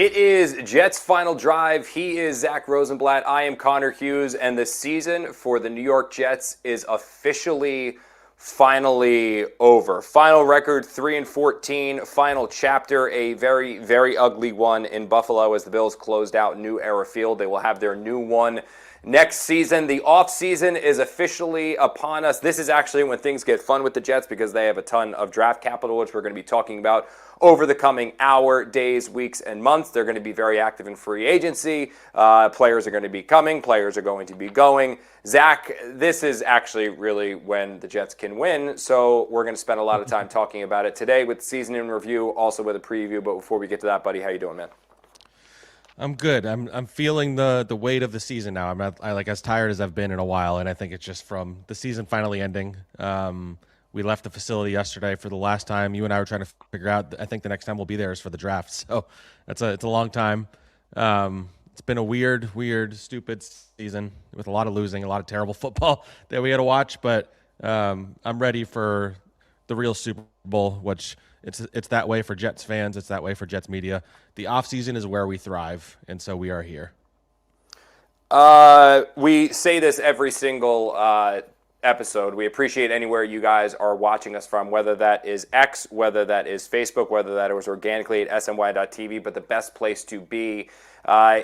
It is Jets' final drive. He is Zack Rosenblatt. I am Connor Hughes, and the season for the New York Jets is finally over. Final record 3-14. Final chapter, a very, very ugly one in Buffalo as the Bills closed out New Era Field. They will have their new one next season. The offseason is officially upon us. This is actually when things get fun with the Jets because they have a ton of draft capital, which we're going to be talking about over the coming hour, days, weeks, and months. They're going to be very active in free agency. Players are going to be coming. Players are going to be going. Zack, this is actually really when the Jets can win, so we're going to spend a lot of time talking about it today with season in review, also with a preview. But before we get to that, buddy, how you doing, man? I'm good. I'm feeling the weight of the season now. I'm not like as tired as I've been in a while, and I think it's just from the season finally ending. We left the facility yesterday for the last time. You and I were trying to figure out. I think the next time we'll be there is for the draft. So it's a long time. It's been a weird, stupid season with a lot of losing, a lot of terrible football that we had to watch. But I'm ready for the real Super Bowl, which it's that way for Jets fans. It's that way for Jets media. The offseason is where we thrive, and so we are here. We say this every single episode. We appreciate anywhere you guys are watching us from, whether that is X, whether that is Facebook, whether that was organically at sny.tv, but the best place to be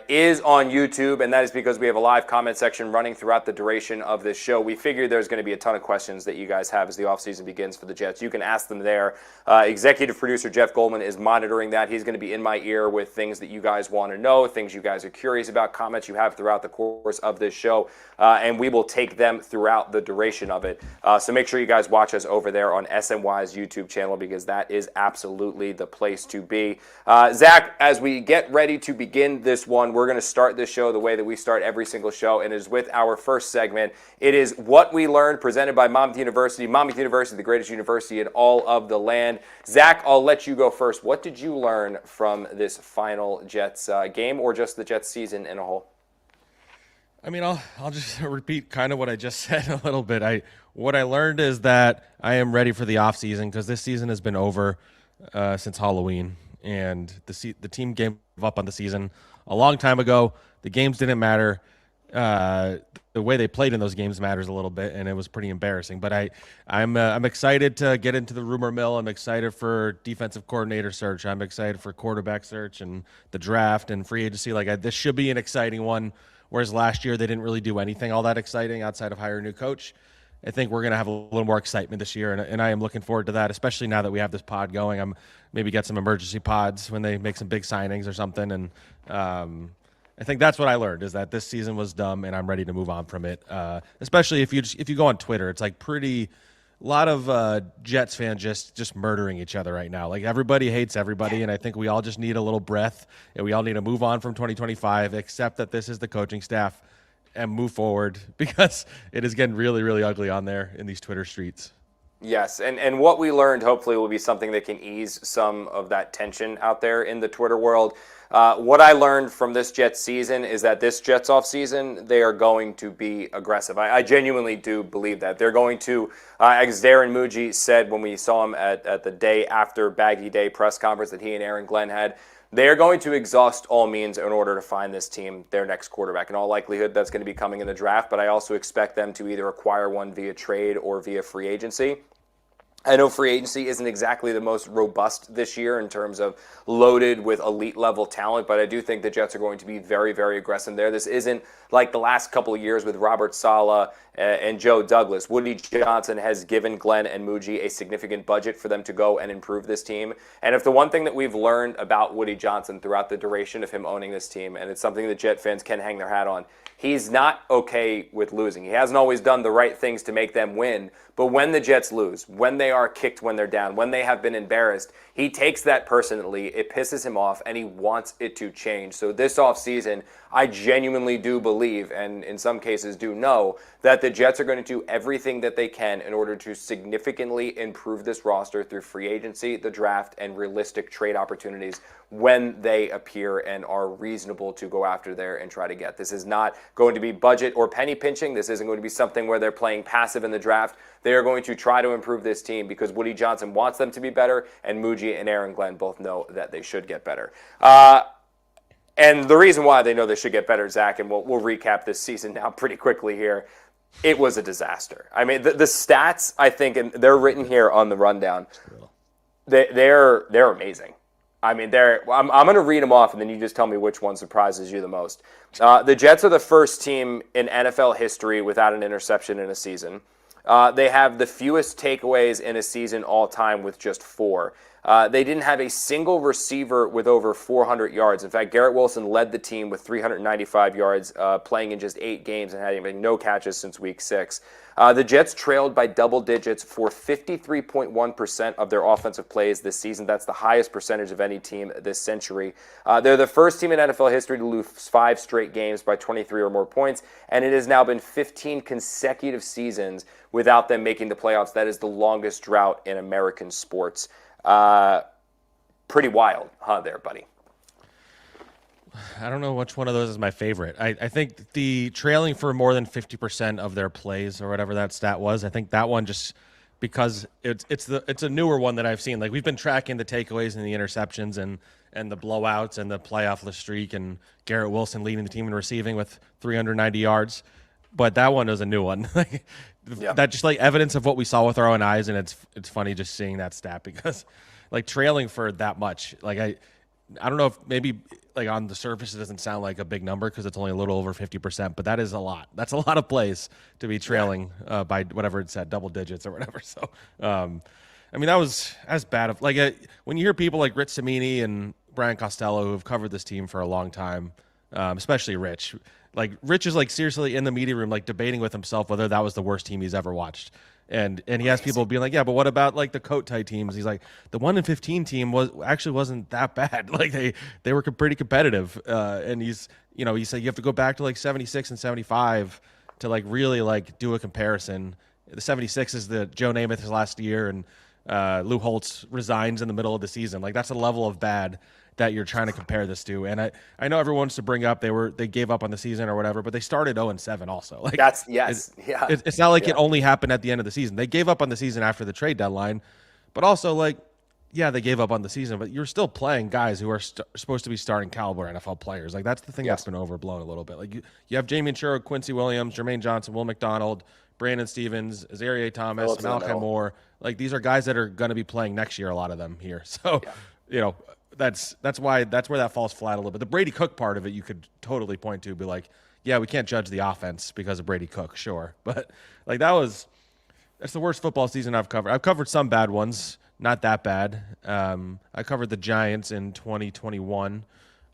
is on YouTube, and that is because we have a live comment section running throughout the duration of this show. We figure there's going to be a ton of questions that you guys have as the offseason begins for the Jets. You can ask them there. Executive producer Jeff Goldman is monitoring that. He's going to be in my ear with things that you guys want to know, things you guys are curious about, comments you have throughout the course of this show, and we will take them throughout the duration of it. So make sure you guys watch us over there on SNY's YouTube channel because that is absolutely the place to be. Zack, as we get ready to begin this one, we're going to start this show the way that we start every single show, and it is with our first segment. It is What We Learned, presented by Monmouth University. Monmouth University, the greatest university in all of the land. Zack, I'll let you go first. What did you learn from this final Jets game, or just the Jets season in a whole? I mean, I'll just repeat kind of what I just said a little bit. What I learned is that I am ready for the offseason because this season has been over since Halloween, and the team gave up on the season a long time ago. The games didn't matter. The way they played in those games matters a little bit, and it was pretty embarrassing. But I'm excited to get into the rumor mill. I'm excited for defensive coordinator search. I'm excited for quarterback search and the draft and free agency. This should be an exciting one. Whereas last year they didn't really do anything all that exciting outside of hire a new coach. I think we're going to have a little more excitement this year, and I am looking forward to that, especially now that we have this pod going. I'm maybe get some emergency pods when they make some big signings or something. And I think that's what I learned is that this season was dumb, and I'm ready to move on from it. Especially if you go on Twitter, it's like a lot of Jets fans just murdering each other right now. Like everybody hates everybody, and I think we all just need a little breath, and we all need to move on from 2025, accept that this is the coaching staff, and move forward because it is getting really, really ugly on there in these Twitter streets. Yes, and what we learned hopefully will be something that can ease some of that tension out there in the Twitter world. What I learned from this Jets season is that this Jets offseason, they are going to be aggressive. I genuinely do believe that. They're going to, as Darren Muji said when we saw him at the day after Baggy Day press conference that he and Aaron Glenn had, they are going to exhaust all means in order to find this team their next quarterback. In all likelihood, that's going to be coming in the draft, but I also expect them to either acquire one via trade or via free agency. I know free agency isn't exactly the most robust this year in terms of loaded with elite level talent, but I do think the Jets are going to be very, very aggressive there. This isn't like the last couple of years with Robert Saleh and Joe Douglas. Woody Johnson has given Glenn and Muji a significant budget for them to go and improve this team. And if the one thing that we've learned about Woody Johnson throughout the duration of him owning this team, and it's something that Jet fans can hang their hat on, he's not okay with losing. He hasn't always done the right things to make them win. But when the Jets lose, when they are kicked when they're down, when they have been embarrassed, he takes that personally. It pisses him off, and he wants it to change. So this offseason, I genuinely do believe, and in some cases do know, that the Jets are going to do everything that they can in order to significantly improve this roster through free agency, the draft, and realistic trade opportunities when they appear and are reasonable to go after there and try to get. This is not going to be budget or penny pinching. This isn't going to be something where they're playing passive in the draft. They are going to try to improve this team because Woody Johnson wants them to be better, and Muji and Aaron Glenn both know that they should get better. And the reason why they know they should get better, Zach, and we'll recap this season now pretty quickly here, it was a disaster. I mean, the stats, I think, and they're written here on the rundown, they're amazing. I mean, I'm going to read them off, and then you just tell me which one surprises you the most. The Jets are the first team in NFL history without an interception in a season. They have the fewest takeaways in a season all time with just 4. They didn't have a single receiver with over 400 yards. In fact, Garrett Wilson led the team with 395 yards, playing in just 8 games and having no catches since week 6. The Jets trailed by double digits for 53.1% of their offensive plays this season. That's the highest percentage of any team this century. They're the first team in NFL history to lose 5 straight games by 23 or more points, and it has now been 15 consecutive seasons without them making the playoffs. That is the longest drought in American sports. Pretty wild, huh, there, buddy? I don't know which one of those is my favorite. I think the trailing for more than 50% of their plays or whatever that stat was, I think that one just because it's a newer one that I've seen. Like, we've been tracking the takeaways and the interceptions and the blowouts and the playoff streak and Garrett Wilson leading the team in receiving with 390 yards. But that one is a new one. That just like evidence of what we saw with our own eyes, and it's funny just seeing that stat because like trailing for that much, like I don't know if maybe like on the surface it doesn't sound like a big number because it's only a little over 50%, but that is a lot. That's a lot of plays to be trailing by whatever it said, double digits or whatever. So, I mean, that was as bad of like when you hear people like Rich Cimini and Brian Costello who have covered this team for a long time, especially Rich. Like Rich is like seriously in the media room, like debating with himself whether that was the worst team he's ever watched. And he has people being like, yeah, but what about like the coat tie teams? He's like, the 1-15 team wasn't that bad. Like they were pretty competitive. And he said you have to go back to like 76 and 75 to like really like do a comparison. The 76 is the Joe Namath's last year, and Lou Holtz resigns in the middle of the season. Like that's a level of bad that you're trying to compare this to. And I know everyone wants to bring up they gave up on the season or whatever, but they started 0-7 also. Like it's not like it only happened at the end of the season. They gave up on the season after the trade deadline, but also like, yeah, they gave up on the season, but you're still playing guys who are supposed to be starting caliber NFL players. Like that's the thing that's been overblown a little bit. Like you have Jamie Chiro, Quincy Williams, Jermaine Johnson, Will McDonald, Brandon Stevens, Azaria Thomas, Malachi Moore. Like these are guys that are going to be playing next year, a lot of them here. So, that's where that falls flat a little bit. The Brady Cook part of it, you could totally point to, be like, yeah, we can't judge the offense because of Brady Cook, sure, but like that's the worst football season I've covered. I've covered some bad ones, not that bad. I covered the Giants in 2021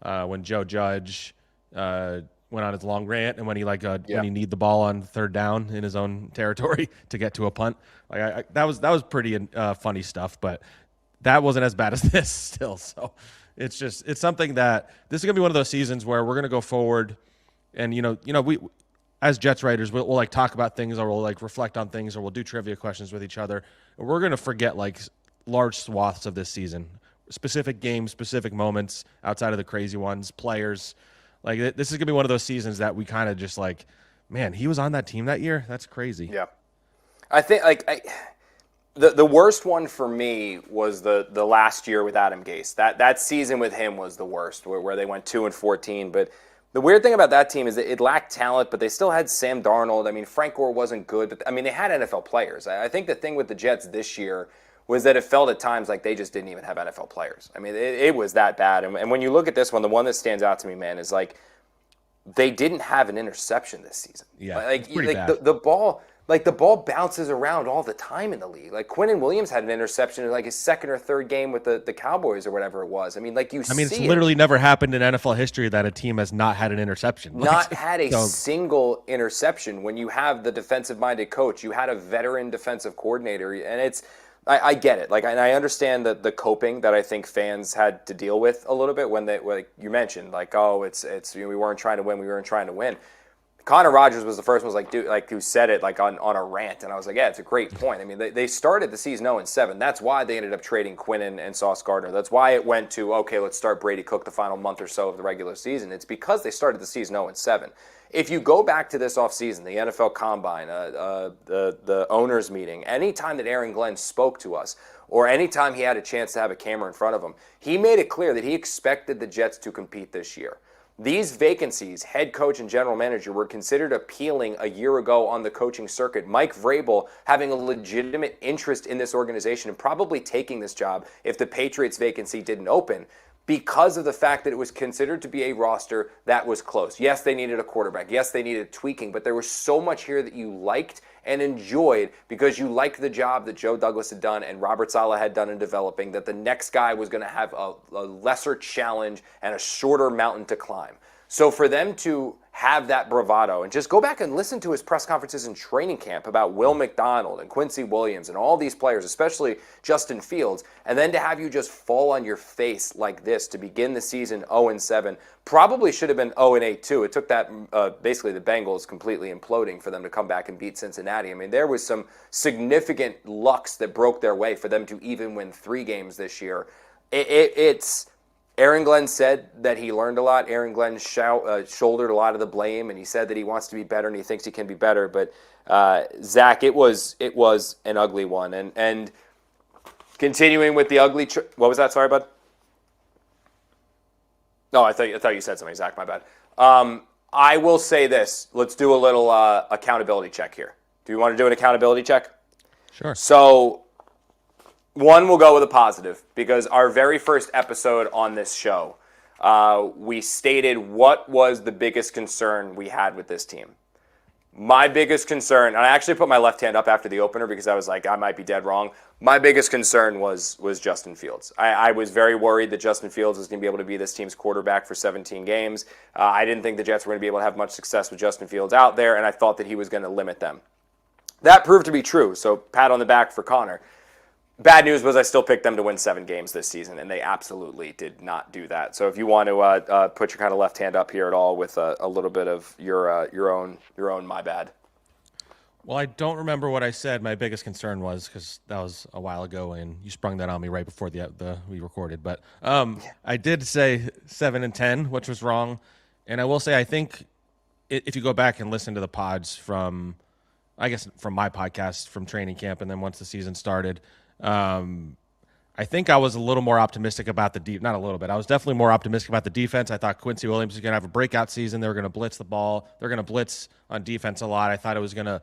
when Joe Judge went on his long rant, and when he when he needed the ball on third down in his own territory to get to a punt. Like that was pretty funny stuff, but that wasn't as bad as this still. So it's something that this is going to be one of those seasons where we're going to go forward and, we, as Jets writers, we'll like talk about things, or we'll like reflect on things, or we'll do trivia questions with each other. And we're going to forget like large swaths of this season, specific games, specific moments outside of the crazy ones, players. Like this is going to be one of those seasons that we kind of just like, man, he was on that team that year. That's crazy. Yeah. I think The worst one for me was the last year with Adam Gase. That season with him was the worst, where they went 2-14. But the weird thing about that team is that it lacked talent, but they still had Sam Darnold. I mean, Frank Gore wasn't good, but I mean, they had NFL players. I think the thing with the Jets this year was that it felt at times like they just didn't even have NFL players. I mean, it was that bad. And when you look at this one, the one that stands out to me, man, is like they didn't have an interception this season. Yeah, like bad. the ball. Like, the ball bounces around all the time in the league. Like, Quinnen Williams had an interception in, like, his second or third game with the Cowboys or whatever it was. I mean, like, it's literally never happened in NFL history that a team has not had an interception. Not had a single interception. When you have the defensive-minded coach, you had a veteran defensive coordinator, and I get it. Like, and I understand the coping that I think fans had to deal with a little bit when like you mentioned, like, oh, it's we weren't trying to win, we weren't trying to win. Connor Rogers was the first one, who said it like on a rant, and I was like, yeah, it's a great point. I mean, they started the season 0-7. That's why they ended up trading Quinnen and Sauce Gardner. That's why it went to, okay, let's start Brady Cook the final month or so of the regular season. It's because they started the season 0-7. If you go back to this offseason, the NFL Combine, the owners meeting, anytime that Aaron Glenn spoke to us, or anytime he had a chance to have a camera in front of him, he made it clear that he expected the Jets to compete this year. These vacancies, head coach and general manager, were considered appealing a year ago on the coaching circuit. Mike Vrabel having a legitimate interest in this organization and probably taking this job if the Patriots vacancy didn't open, because of the fact that it was considered to be a roster that was close. Yes, they needed a quarterback. Yes, they needed tweaking, but there was so much here that you liked and enjoyed because you liked the job that Joe Douglas had done and Robert Saleh had done in developing, that the next guy was going to have a lesser challenge and a shorter mountain to climb. So for them to have that bravado, and just go back and listen to his press conferences in training camp about Will McDonald and Quincy Williams and all these players, especially Justin Fields, and then to have you just fall on your face like this to begin the season 0-7, probably should have been 0-8 too. It took that basically the Bengals completely imploding for them to come back and beat Cincinnati. I mean, there was some significant lucks that broke their way for them to even win 3 games this year. It's Aaron Glenn said that he learned a lot. Aaron Glenn shouldered a lot of the blame, and he said that he wants to be better and he thinks he can be better. But Zack, it was an ugly one. And continuing with the ugly, what was that? Sorry, bud. No, I thought you said something, Zack. My bad. I will say this. Let's do a little accountability check here. Do you want to do an accountability check? Sure. So, one, we'll go with a positive, because our very first episode on this show, we stated what was the biggest concern we had with this team. My biggest concern, and I actually put my left hand up after the opener because I was like, I might be dead wrong. My biggest concern was Justin Fields. I was very worried that Justin Fields was going to be able to be this team's quarterback for 17 games. I didn't think the Jets were going to be able to have much success with Justin Fields out there, and I thought that he was going to limit them. That proved to be true, so pat on the back for Connor. Bad news was I still picked them to win 7 games this season, and they absolutely did not do that. So if you want to put your kind of left hand up here at all with a little bit of your own my bad. Well, I don't remember what I said my biggest concern was, because that was a while ago, and you sprung that on me right before we recorded. But I did say 7-10, which was wrong. And I will say, I think if you go back and listen to the pods from my podcast from training camp, and then once the season started, I think I was a little more optimistic about not a little bit. I was definitely more optimistic about the defense. I thought Quincy Williams was going to have a breakout season. They were going to blitz the ball. They're going to blitz on defense a lot. I thought it was going to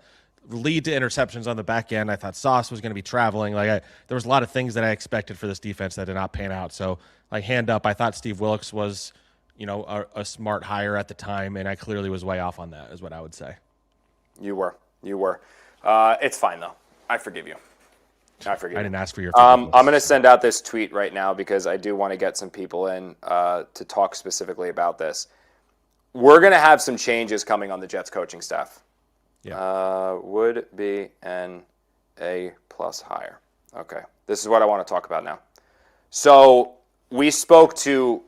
lead to interceptions on the back end. I thought Sauce was going to be traveling. There was a lot of things that I expected for this defense that did not pan out. So, hand up, I thought Steve Wilkes was, a smart hire at the time, and I clearly was way off on that, is what I would say. You were. It's fine though. I forgive you. I didn't ask for your I'm going to send out this tweet right now because I do want to get some people in to talk specifically about this. We're going to have some changes coming on the Jets coaching staff. Yeah. Would be an A+ hire. Okay. This is what I want to talk about now. So we spoke to,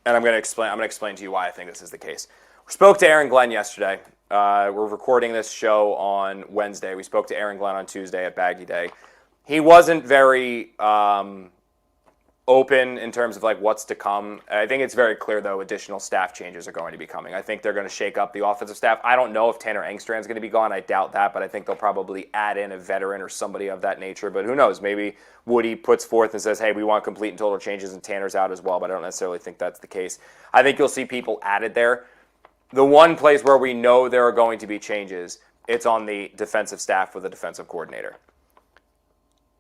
and I'm going to explain to you why I think this is the case. We spoke to Aaron Glenn yesterday. We're recording this show on Wednesday. We spoke to Aaron Glenn on Tuesday at Baggy Day. He wasn't very open in terms of what's to come. I think it's very clear, though, additional staff changes are going to be coming. I think they're going to shake up the offensive staff. I don't know if Tanner Engstrand's going to be gone. I doubt that, but I think they'll probably add in a veteran or somebody of that nature. But who knows? Maybe Woody puts forth and says, hey, we want complete and total changes, and Tanner's out as well, but I don't necessarily think that's the case. I think you'll see people added there. The one place where we know there are going to be changes, it's on the defensive staff with a defensive coordinator.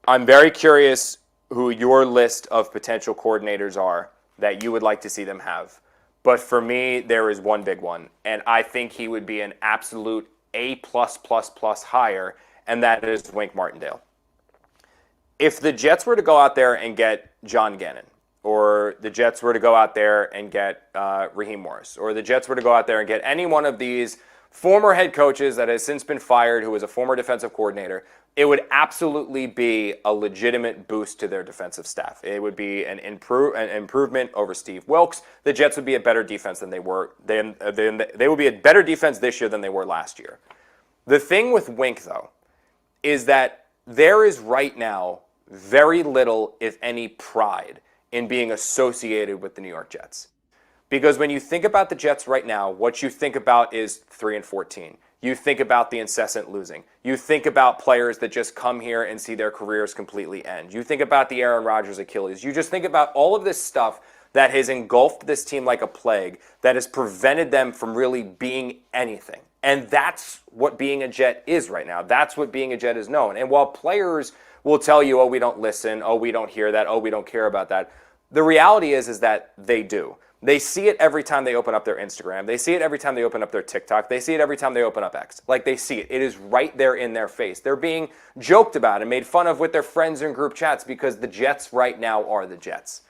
I'm very curious who your list of potential coordinators are that you would like to see them have. But for me, there is one big one, and I think he would be an absolute A+++ hire, and that is Wink Martindale. If the Jets were to go out there and get John Gannon, or the Jets were to go out there and get Raheem Morris, or the Jets were to go out there and get any one of these former head coaches that has since been fired who was a former defensive coordinator, it would absolutely be a legitimate boost to their defensive staff. It would be an improvement over Steve Wilkes. The Jets would be a better defense than they were. They would be a better defense this year than they were last year. The thing with Wink, though, is that there is right now very little, if any, pride in being associated with the New York Jets. Because when you think about the Jets right now, what you think about is 3-14. You think about the incessant losing. You think about players that just come here and see their careers completely end. You think about the Aaron Rodgers Achilles. You just think about all of this stuff that has engulfed this team like a plague, that has prevented them from really being anything. And that's what being a Jet is right now. That's what being a Jet is known. And while players will tell you, oh, we don't listen, oh, we don't hear that, oh, we don't care about that, the reality is that they do. They see it every time they open up their Instagram. They see it every time they open up their TikTok. They see it every time they open up X. Like, they see it. It is right there in their face. They're being joked about and made fun of with their friends in group chats because the Jets right now are the Jets.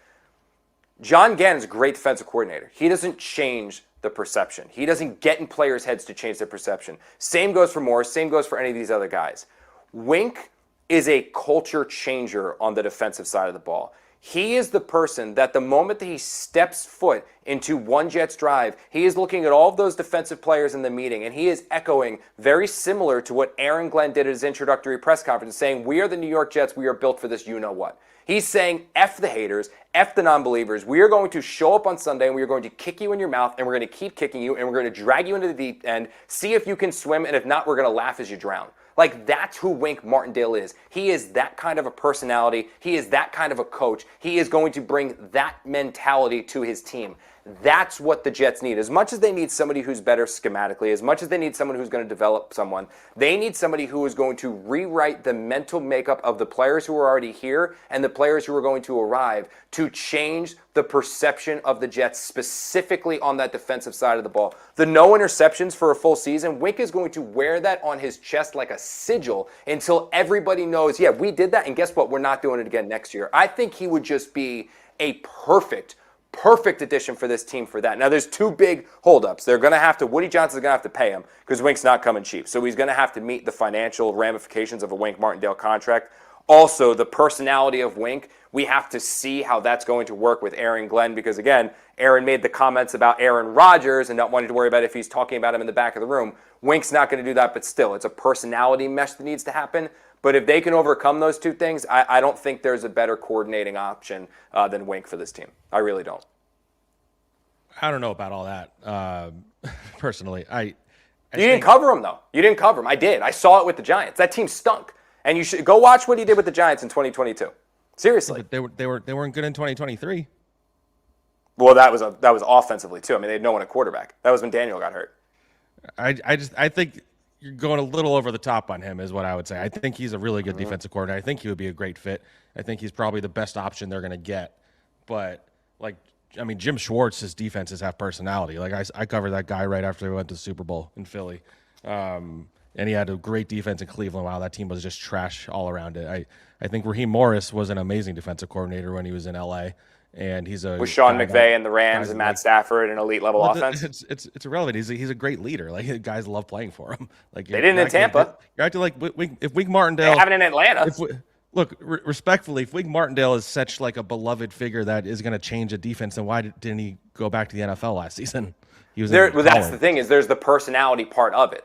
John Gannon's a great defensive coordinator. He doesn't change the perception. He doesn't get in players' heads to change their perception. Same goes for Morris. Same goes for any of these other guys. Wink is a culture changer on the defensive side of the ball. He is the person that the moment that he steps foot into one Jets drive, he is looking at all of those defensive players in the meeting, and he is echoing very similar to what Aaron Glenn did at his introductory press conference, saying, we are the New York Jets, we are built for this you-know-what. He's saying, F the haters, F the non-believers. We are going to show up on Sunday, and we are going to kick you in your mouth, and we're going to keep kicking you, and we're going to drag you into the deep end, see if you can swim, and if not, we're going to laugh as you drown. Like, that's who Wink Martindale is. He is that kind of a personality. He is that kind of a coach. He is going to bring that mentality to his team. That's what the Jets need. As much as they need somebody who's better schematically, as much as they need someone who's going to develop someone, they need somebody who is going to rewrite the mental makeup of the players who are already here and the players who are going to arrive to change the perception of the Jets, specifically on that defensive side of the ball. The no interceptions for a full season, Wink is going to wear that on his chest like a sigil until everybody knows, yeah, we did that, and guess what? We're not doing it again next year. I think he would just be a perfect addition for this team for that. Now, there's two big holdups. They're going to have to, Woody Johnson's going to have to pay him because Wink's not coming cheap. So he's going to have to meet the financial ramifications of a Wink Martindale contract. Also, the personality of Wink, we have to see how that's going to work with Aaron Glenn because, again, Aaron made the comments about Aaron Rodgers and not wanting to worry about if he's talking about him in the back of the room. Wink's not going to do that, but still, it's a personality mesh that needs to happen. But if they can overcome those two things, I don't think there's a better coordinating option than Wink for this team. I really don't. I don't know about all that, personally. You didn't cover him, though. You didn't cover him. I did. I saw it with the Giants. That team stunk. And you should go watch what he did with the Giants in 2022. Seriously. But they weren't good in 2023. Well, that was offensively, too. I mean, they had no one at quarterback. That was when Daniel got hurt. I think you're going a little over the top on him is what I would say. I think he's a really good defensive coordinator. I think he would be a great fit. I think he's probably the best option they're going to get. But, Jim Schwartz's defenses have personality. I covered that guy right after he went to the Super Bowl in Philly. And he had a great defense in Cleveland. Wow, that team was just trash all around it. I think Raheem Morris was an amazing defensive coordinator when he was in L.A., and he's a with Sean McVay and the Rams and Matt Stafford, an elite level offense. It's irrelevant. He's a great leader. Guys love playing for him. They didn't in Tampa. You're acting like if Wink Martindale. They haven't in Atlanta. Respectfully, if Wink Martindale is such a beloved figure that is going to change a defense, then why didn't he go back to the NFL last season? He was there. Well, that's the thing is there's the personality part of it.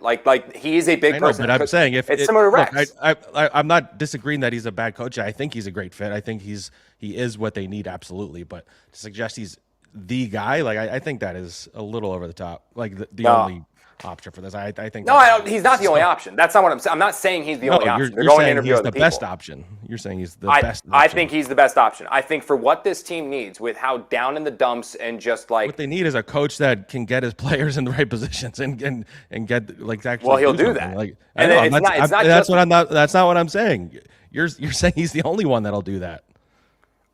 He is a big person. But I'm saying it's similar to Rex. I'm not disagreeing that he's a bad coach. I think he's a great fit. I think he is what they need absolutely. But to suggest he's the guy, I think that is a little over the top. The only option for this. I think he's not the only option. That's not what I'm saying. I'm not saying he's the only option. You're saying he's the best option. You're saying he's the best option. I think he's the best option. I think for what this team needs, with how down in the dumps and just what they need is a coach that can get his players in the right positions and get actually. Well, he'll do that. That's not what I'm saying. You're saying he's the only one that'll do that.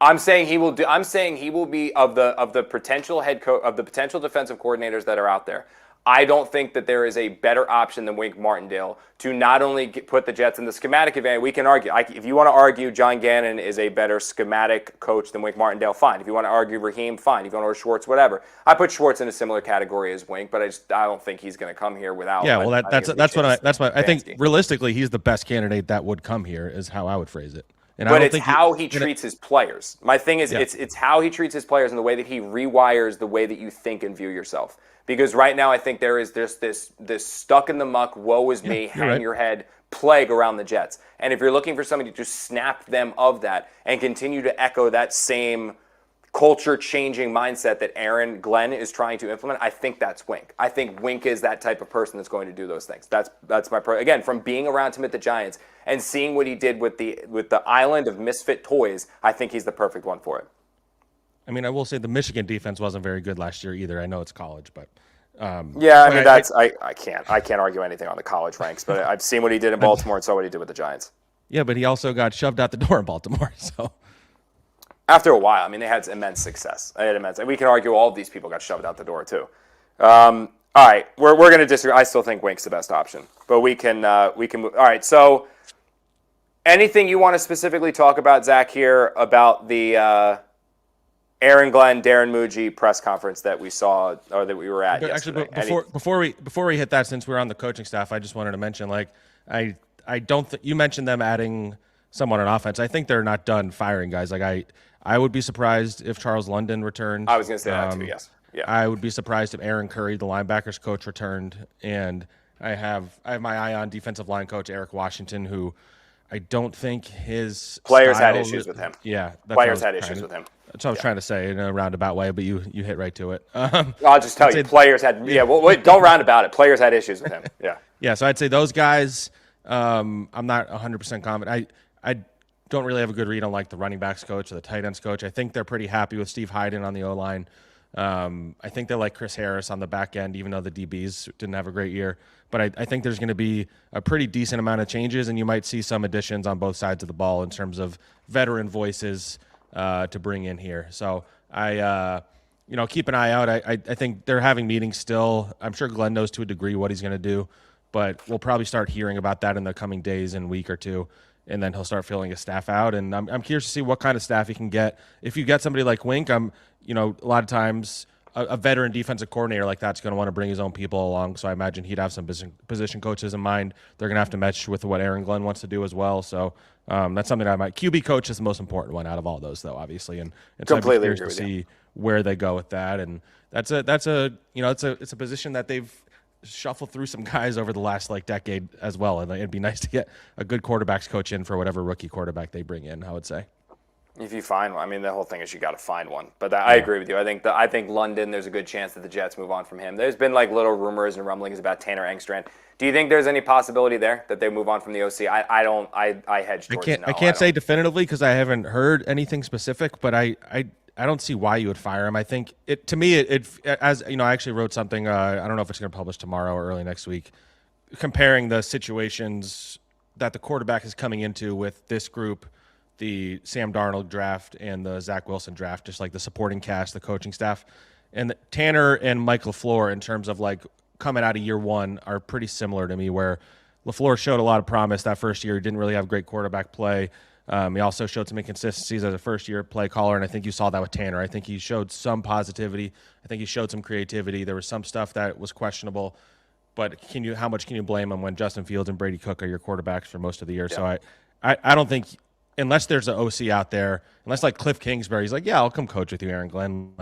I'm saying he will do. I'm saying he will be of the potential head coach of the potential defensive coordinators that are out there. I don't think that there is a better option than Wink Martindale to not only put the Jets in the schematic advantage. We can argue. If you want to argue John Gannon is a better schematic coach than Wink Martindale, fine. If you want to argue Raheem, fine. If you want to argue Schwartz, whatever. I put Schwartz in a similar category as Wink, but I don't think he's going to come here without. Yeah, well, I think realistically he's the best candidate that would come here is how I would phrase it. But it's how he treats his players. My thing is, it's how he treats his players and the way that he rewires the way that you think and view yourself. Because right now I think there is this stuck in the muck, woe is me, hang your head plague around the Jets. And if you're looking for somebody to snap them of that and continue to echo that same culture-changing mindset that Aaron Glenn is trying to implement, I think that's Wink. I think Wink is that type of person that's going to do those things. That's my again, from being around him at the Giants and seeing what he did with the island of misfit toys, I think he's the perfect one for it. I mean, I will say the Michigan defense wasn't very good last year either. I know it's college, but Yeah, I mean I can't argue anything on the college ranks, but I've seen what he did in Baltimore and saw what he did with the Giants. yeah, but he also got shoved out the door in Baltimore. So After a while, I mean, they had immense success. And we can argue all of these people got shoved out the door too. All right, we're going to disagree. I still think Wink's the best option, but we can move. All right, so anything you want to specifically talk about, Zach, here about the Aaron Glenn, Darren Muji press conference that we saw or that we were at yesterday? Actually, before we hit that, since we're on the coaching staff, I just wanted to mention, like, I don't think you mentioned them adding someone on offense. I think they're not done firing guys. Like I would be surprised if Charles London returned. I was going to say that too. Yes. Yeah. I would be surprised if Aaron Curry, the linebackers coach, returned. And I have my eye on defensive line coach Eric Washington, who I don't think his players had issues with him. Yeah, players had issues with him. That's what I was trying to say in a roundabout way, but you hit right to it. I'll just tell you, players had. Yeah, well, wait, don't round about it. Players had issues with him. Yeah. Yeah, so I'd say those guys. I'm not 100% confident. I don't really have a good read on like the running backs coach or the tight ends coach. I think they're pretty happy with Steve Hyden on the O-line. I think they like Chris Harris on the back end, even though the DBs didn't have a great year. But I think there's going to be a pretty decent amount of changes, and you might see some additions on both sides of the ball in terms of veteran voices to bring in here. So keep an eye out. I think they're having meetings still. I'm sure Glenn knows to a degree what he's going to do, but we'll probably start hearing about that in the coming days and week or two. And then he'll start filling his staff out. And I'm curious to see what kind of staff he can get. If you get somebody like Wink, a lot of times a veteran defensive coordinator like that's going to want to bring his own people along. So I imagine he'd have some position coaches in mind. They're going to have to match with what Aaron Glenn wants to do as well. So that's something that I might. QB coach is the most important one out of all those, though, obviously. And so I'm curious to see where they go with that. And it's a position that they've shuffle through some guys over the last decade as well, and it'd be nice to get a good quarterbacks coach in for whatever rookie quarterback they bring in. I would say, if you find one, I mean, the whole thing is you got to find one. But I agree with you. I think London. There's a good chance that the Jets move on from him. There's been little rumors and rumblings about Tanner Engstrand. Do you think there's any possibility there that they move on from the OC? I don't. I hedge towards no. I can't say definitively because I haven't heard anything specific, but I don't see why you would fire him. I think to me, as you know, I actually wrote something. I don't know if it's going to publish tomorrow or early next week, comparing the situations that the quarterback is coming into with this group, the Sam Darnold draft and the Zach Wilson draft, just like the supporting cast, the coaching staff, and Tanner and Mike LaFleur in terms of coming out of year one are pretty similar to me. Where LaFleur showed a lot of promise that first year, he didn't really have great quarterback play. He also showed some inconsistencies as a first-year play caller, and I think you saw that with Tanner. I think he showed some positivity. I think he showed some creativity. There was some stuff that was questionable, but how much can you blame him when Justin Fields and Brady Cook are your quarterbacks for most of the year? Yeah. So I don't think, unless there's an OC out there, unless Cliff Kingsbury's yeah, I'll come coach with you, Aaron Glenn.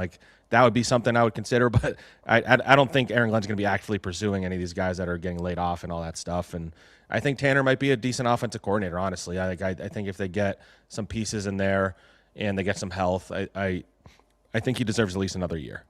That would be something I would consider, but I don't think Aaron Glenn's going to be actively pursuing any of these guys that are getting laid off and all that stuff. And I think Tanner might be a decent offensive coordinator, honestly. I think if they get some pieces in there and they get some health, I think he deserves at least another year.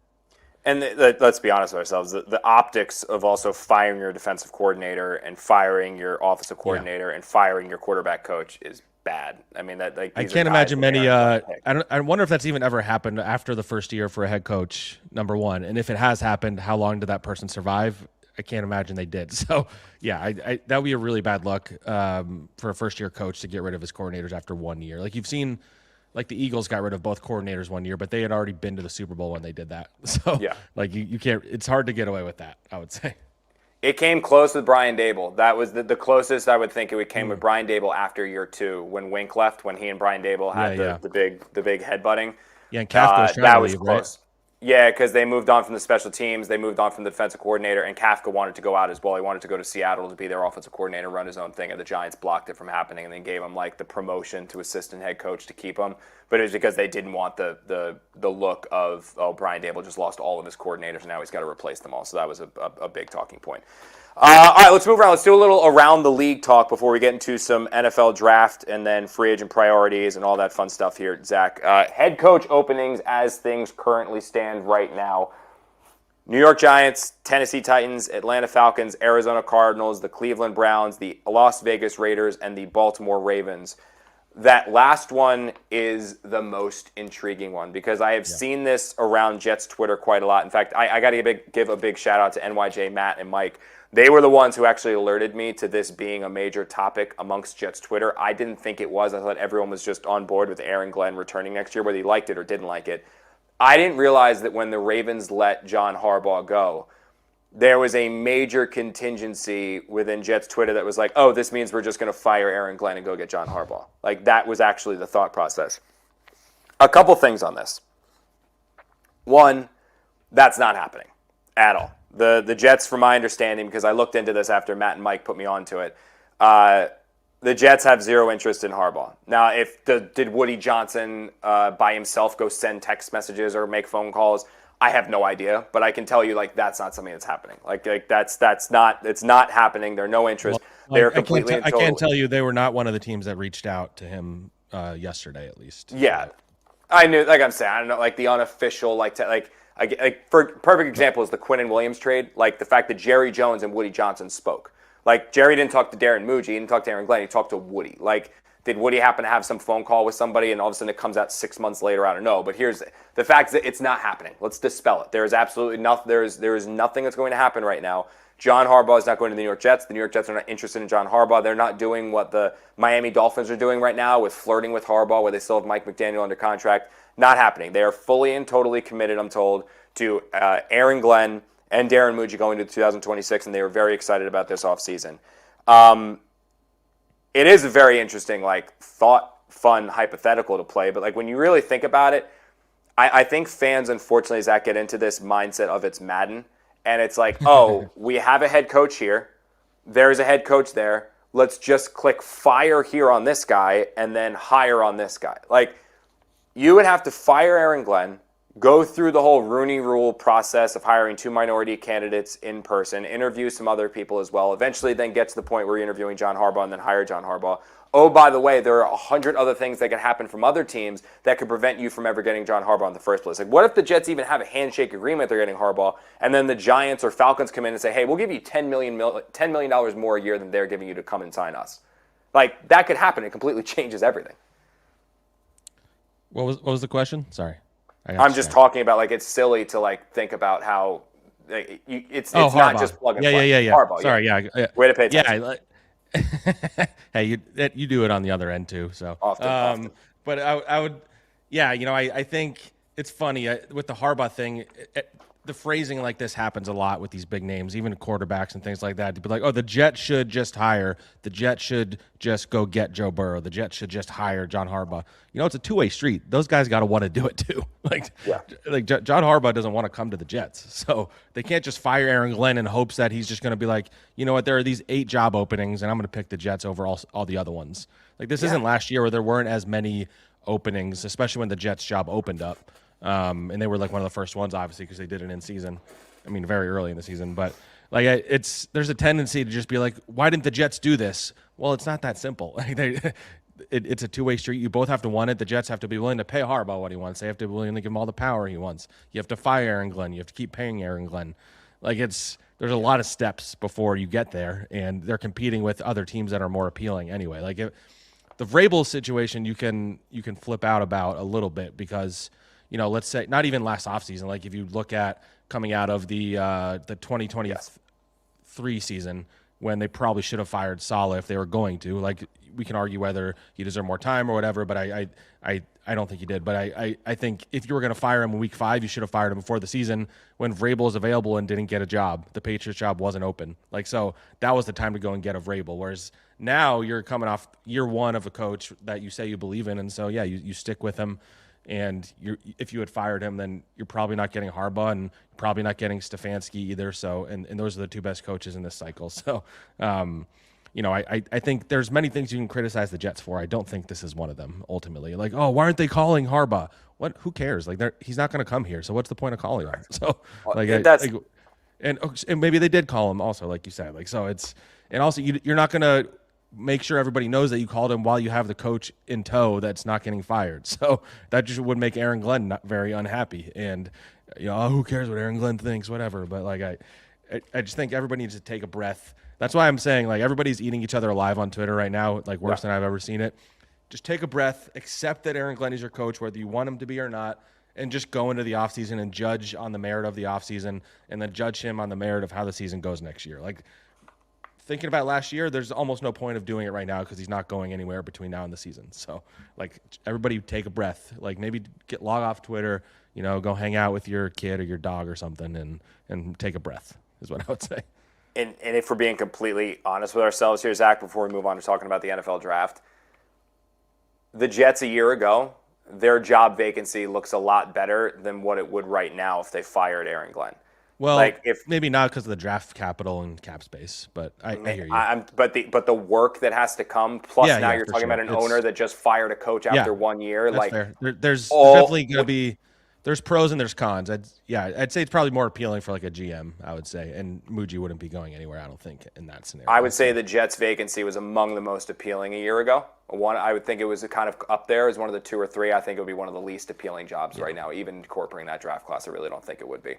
And let's be honest with ourselves, the optics of also firing your defensive coordinator and firing your offensive coordinator and firing your quarterback coach is bad. I mean, I can't imagine many. I wonder if that's even ever happened after the first year for a head coach, number one. And if it has happened, how long did that person survive? I can't imagine they did. So, yeah, that would be a really bad look for a first-year coach to get rid of his coordinators after 1 year. You've seen, the Eagles got rid of both coordinators 1 year, but they had already been to the Super Bowl when they did that. So, yeah. You can't – it's hard to get away with that, I would say. It came close with Brian Dable. That was the closest I would think it came with Brian Dable after year two when Wink left, when he and Brian Dable had the big headbutting. Yeah, and Kafka was trying to leave, close. Right? Yeah, because they moved on from the special teams. They moved on from the defensive coordinator, and Kafka wanted to go out as well. He wanted to go to Seattle to be their offensive coordinator, run his own thing, and the Giants blocked it from happening and then gave him the promotion to assistant head coach to keep him. But it was because they didn't want the look of, Brian Dable just lost all of his coordinators, and now he's got to replace them all. So that was a big talking point. All right, let's move around. Let's do a little around the league talk before we get into some NFL draft and then free agent priorities and all that fun stuff here, Zach. Head coach openings as things currently stand right now. New York Giants, Tennessee Titans, Atlanta Falcons, Arizona Cardinals, the Cleveland Browns, the Las Vegas Raiders, and the Baltimore Ravens. that last one is the most intriguing one because I have seen this around Jets Twitter quite a lot. In fact, I got to give a big shout out to NYJ, Matt, and Mike. They were the ones who actually alerted me to this being a major topic amongst Jets Twitter. I didn't think it was. I thought everyone was just on board with Aaron Glenn returning next year, whether he liked it or didn't like it. I didn't realize that when the Ravens let John Harbaugh go, there was a major contingency within Jets Twitter that was like, oh, this means we're just going to fire Aaron Glenn and go get John Harbaugh. Like, that was actually the thought process. A couple things on this. One, that's not happening at all. The Jets, from my understanding, because I looked into this after Matt and Mike put me onto it, the Jets have zero interest in Harbaugh. Now, did Woody Johnson by himself go send text messages or make phone calls? I have no idea, but I can tell you, like, that's not something that's happening. Like it's not happening. There's no interest. Well, They're completely. I can't tell you they were not one of the teams that reached out to him yesterday, at least. Yeah, I knew. Like I'm saying, I don't know, like the unofficial, for perfect example is the Quinn and Williams trade. Like the fact that Jerry Jones and Woody Johnson spoke. Like Jerry didn't talk to Darren Muji, he didn't talk to Aaron Glenn, he talked to Woody. Like, did Woody happen to have some phone call with somebody and all of a sudden it comes out 6 months later? I don't know. But here's the fact that it's not happening. Let's dispel it. There is absolutely nothing. There is nothing that's going to happen right now. John Harbaugh is not going to the New York Jets. The New York Jets are not interested in John Harbaugh. They're not doing what the Miami Dolphins are doing right now with flirting with Harbaugh, where they still have Mike McDaniel under contract. Not happening. They are fully and totally committed, I'm told, to Aaron Glenn and Darren Muji going to 2026, and they were very excited about this offseason. It is a very interesting, fun hypothetical to play, but when you really think about it, I think fans, unfortunately, Zack, get into this mindset of it's Madden, and it's like, oh, we have a head coach here, there's a head coach there, let's just click fire here on this guy and then hire on this guy. You would have to fire Aaron Glenn, go through the whole Rooney Rule process of hiring 2 minority candidates in person, interview some other people as well, eventually then get to the point where you're interviewing John Harbaugh and then hire John Harbaugh. Oh, by the way, there are 100 other things that could happen from other teams that could prevent you from ever getting John Harbaugh in the first place. What if the Jets even have a handshake agreement they're getting Harbaugh, and then the Giants or Falcons come in and say, hey, we'll give you $10 million more a year than they're giving you to come and sign us? That could happen. It completely changes everything. What was the question? Sorry. I'm just talking about, it's silly to, think about how it's not just plug and play. Yeah. Harbaugh, sorry, yeah. Way to pay attention. Hey, you do it on the other end too. So, often. But I would, I think it's funny with the Harbaugh thing. The phrasing like this happens a lot with these big names, even quarterbacks and things like that. To be like, oh, the Jets should just hire. The Jets should just go get Joe Burrow. The Jets should just hire John Harbaugh. It's a two-way street. Those guys got to want to do it too. John Harbaugh doesn't want to come to the Jets, so they can't just fire Aaron Glenn in hopes that he's just going to be like, you know what, there are these 8 job openings, and I'm going to pick the Jets over all the other ones. This isn't last year where there weren't as many openings, especially when the Jets job opened up. And they were one of the first ones, obviously, because they did it in season. I mean, very early in the season. But there's a tendency to just be like, why didn't the Jets do this? Well, it's not that simple. It's a two-way street. You both have to want it. The Jets have to be willing to pay Harbaugh what he wants. They have to be willing to give him all the power he wants. You have to fire Aaron Glenn. You have to keep paying Aaron Glenn. There's a lot of steps before you get there, and they're competing with other teams that are more appealing anyway. The Vrabel situation, you can flip out about a little bit because. Let's say not even last offseason. If you look at coming out of the 2023 season when they probably should have fired Saleh if they were going to. We can argue whether he deserved more time or whatever, but I don't think he did. But I think if you were going to fire him in week 5, you should have fired him before the season when Vrabel was available and didn't get a job. The Patriots job wasn't open. So that was the time to go and get a Vrabel. Whereas now you're coming off year 1 of a coach that you say you believe in, and so you stick with him. And if you had fired him, then you're probably not getting Harbaugh and probably not getting Stefanski either. So, and those are the 2 best coaches in this cycle. So, I think there's many things you can criticize the Jets for. I don't think this is one of them. Ultimately, oh, why aren't they calling Harbaugh? What? Who cares? He's not going to come here. So what's the point of calling him? So, and maybe they did call him also, like you said. So it's and also you're not going to make sure everybody knows that you called him while you have the coach in tow that's not getting fired. So that just would make Aaron Glenn not very unhappy. And, who cares what Aaron Glenn thinks, whatever. But, I just think everybody needs to take a breath. That's why I'm saying, everybody's eating each other alive on Twitter right now, worse than I've ever seen it. just take a breath, accept that Aaron Glenn is your coach, whether you want him to be or not, and just go into the offseason and judge on the merit of the offseason and then judge him on the merit of how the season goes next year. Like, thinking about last year, there's almost no point of doing it right now because he's not going anywhere between now and the season. So, like, everybody take a breath. Like, maybe log off Twitter, go hang out with your kid or your dog or something and take a breath is what I would say. And if we're being completely honest with ourselves here, Zach, before we move on to talking about the NFL draft, the Jets a year ago, their job vacancy looks a lot better than what it would right now if they fired Aaron Glenn. Well, maybe not because of the draft capital and cap space, but I hear you. But the work that has to come, plus now you're talking about an owner that just fired a coach after 1 year. That's fair. There's definitely going to be there's pros and there's cons. I'd say it's probably more appealing for like a GM, I would say, and Muji wouldn't be going anywhere, I don't think, in that scenario. I would say the Jets vacancy was among the most appealing a year ago. I would think it was kind of up there as one of the 2 or 3. I think it would be one of the least appealing jobs right now, even incorporating that draft class. I really don't think it would be.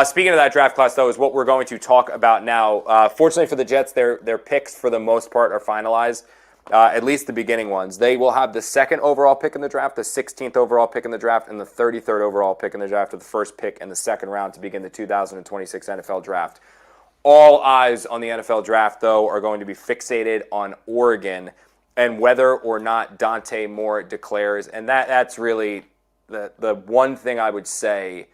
Speaking of that draft class, though, is what we're going to talk about now. Fortunately for the Jets, their picks for the most part are finalized, at least the beginning ones. They will have the 2nd overall pick in the draft, the 16th overall pick in the draft, and the 33rd overall pick in the draft, with the first pick in the 2nd round to begin the 2026 NFL draft. All eyes on the NFL draft, though, are going to be fixated on Oregon and whether or not Dante Moore declares. And that's really the one thing I would say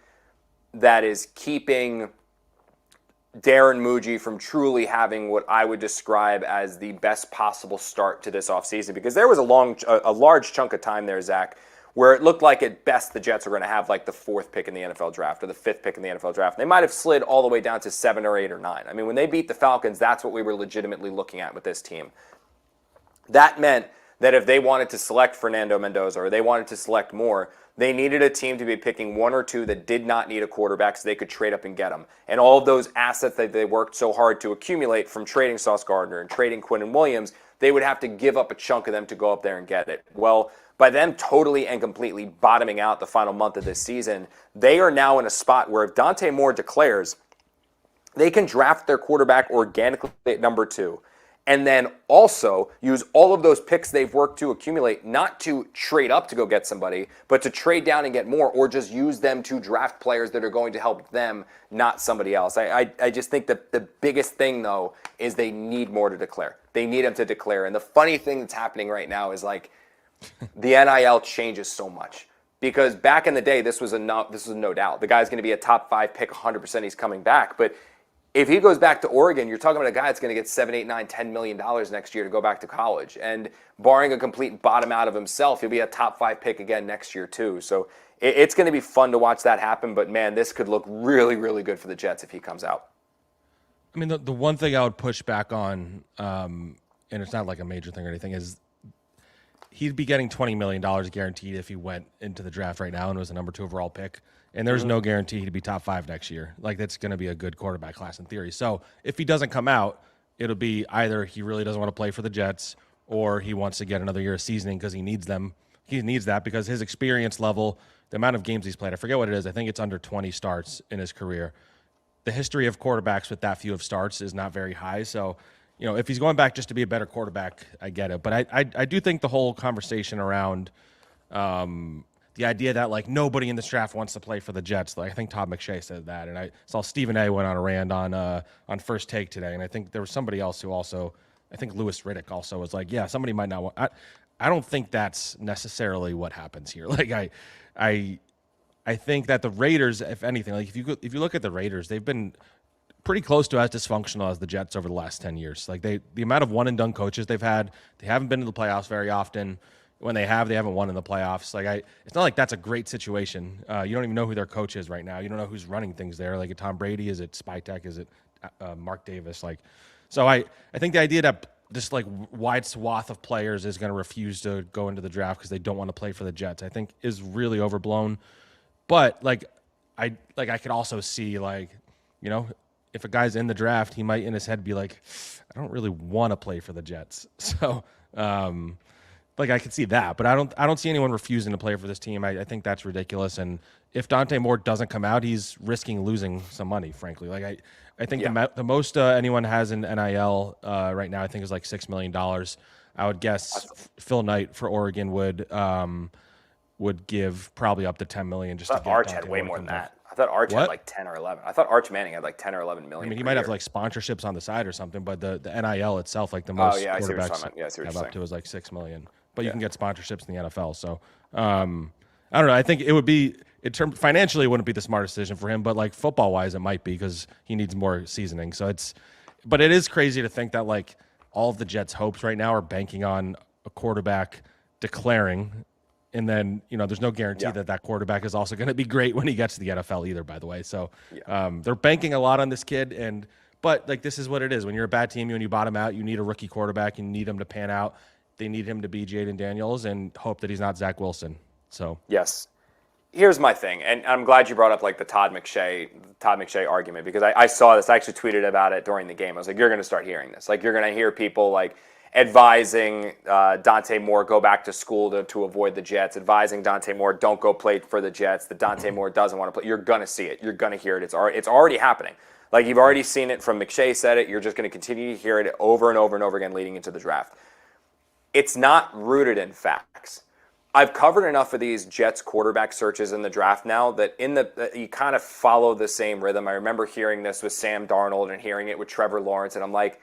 that is keeping Darren Muji from truly having what I would describe as the best possible start to this offseason. Because there was a large chunk of time there, Zach, where it looked like at best the Jets are going to have like the 4th pick in the NFL draft or the 5th pick in the NFL draft. They might have slid all the way down to 7 or 8 or 9. I mean, when they beat the Falcons, that's what we were legitimately looking at with this team. That meant that if they wanted to select Fernando Mendoza or they wanted to select Moore, they needed a team to be picking 1 or 2 that did not need a quarterback so they could trade up and get them. And all of those assets that they worked so hard to accumulate from trading Sauce Gardner and trading Quinnen Williams, they would have to give up a chunk of them to go up there and get it. Well, by them totally and completely bottoming out the final month of this season, they are now in a spot where if Dante Moore declares, they can draft their quarterback organically at number 2. And then also use all of those picks they've worked to accumulate, not to trade up to go get somebody, but to trade down and get more, or just use them to draft players that are going to help them, not somebody else. I just think that the biggest thing, though, is they need more to declare. They need them to declare. And the funny thing that's happening right now is like the NIL changes so much. Because back in the day, this was no doubt. The guy's going to be a top 5 pick, 100% he's coming back. But if he goes back to Oregon, you're talking about a guy that's going to get $7, $8, $9, $10 million next year to go back to college. And barring a complete bottom out of himself, he'll be a top 5 pick again next year too. So it's going to be fun to watch that happen. But, man, this could look really, really good for the Jets if he comes out. I mean, the one thing I would push back on, and it's not like a major thing or anything, is he'd be getting $20 million guaranteed if he went into the draft right now and was a number 2 overall pick. And there's no guarantee he'd be top 5 next year. Like, that's going to be a good quarterback class in theory. So if he doesn't come out, it'll be either he really doesn't want to play for the Jets or he wants to get another year of seasoning because he needs them. He needs that because his experience level, the amount of games he's played, I forget what it is. I think it's under 20 starts in his career. The history of quarterbacks with that few of starts is not very high. So, if he's going back just to be a better quarterback, I get it. But I do think the whole conversation around the idea that, like, nobody in this draft wants to play for the Jets. Like, I think Todd McShay said that, and I saw Stephen A. went on a rant on First Take today, and I think there was somebody else who also, I think Louis Riddick also was like, yeah, somebody might not want. I don't think that's necessarily what happens here. Like, I think that the Raiders, if anything, like if you look at the Raiders, they've been pretty close to as dysfunctional as the Jets over the last 10 years. Like, the amount of one and done coaches they've had, they haven't been to the playoffs very often. When they haven't won in the playoffs. Like, it's not like that's a great situation. You don't even know who their coach is right now. You don't know who's running things there. Like, Tom Brady, is it Spytek? Is it Mark Davis? Like, so I think the idea that this like wide swath of players is going to refuse to go into the draft because they don't want to play for the Jets, I think is really overblown. But I could also see, like, if a guy's in the draft, he might in his head be like, I don't really want to play for the Jets. So. I could see that, but I don't see anyone refusing to play for this team. I think that's ridiculous. And if Dante Moore doesn't come out, he's risking losing some money, frankly. Like, I think the most anyone has in NIL right now, I think, is like $6 million. I would guess Phil Knight for Oregon would give probably up to $10 million just I to thought get Arch Dante had way Moore more to than come back. that. I thought Arch had What? like 10 or 11. I thought Arch Manning had like 10 or 11 I million. mean, he per might have year. like sponsorships on the side or something, but the NIL itself, like the most yeah, I see what you're quarterbacks talking about. Yeah, I see what have you're up to saying. is like $6 million. But you can get sponsorships in the NFL. So I don't know. I think it would be financially, it wouldn't be the smartest decision for him, but like football wise, it might be because he needs more seasoning. So but it is crazy to think that like all of the Jets' hopes right now are banking on a quarterback declaring. And then, there's no guarantee that quarterback is also going to be great when he gets to the NFL either, by the way. So they're banking a lot on this kid. But like, this is what it is. When you're a bad team, when you bottom out, you need a rookie quarterback. You need him to pan out. They need him to be Jaden Daniels and hope that he's not Zach Wilson. So yes. Here's my thing, and I'm glad you brought up like the Todd McShay argument, because I saw this. I actually tweeted about it during the game. I was like, you're going to start hearing this. Like, you're going to hear people like advising Dante Moore go back to school to avoid the Jets, advising Dante Moore don't go play for the Jets, that Dante Moore doesn't want to play. You're going to see it. You're going to hear it. It's already happening. Like, you've already seen it from McShay said it. You're just going to continue to hear it over and over and over again leading into the draft. It's not rooted in facts. I've covered enough of these Jets quarterback searches in the draft now that you kind of follow the same rhythm. I remember hearing this with Sam Darnold and hearing it with Trevor Lawrence, and I'm like,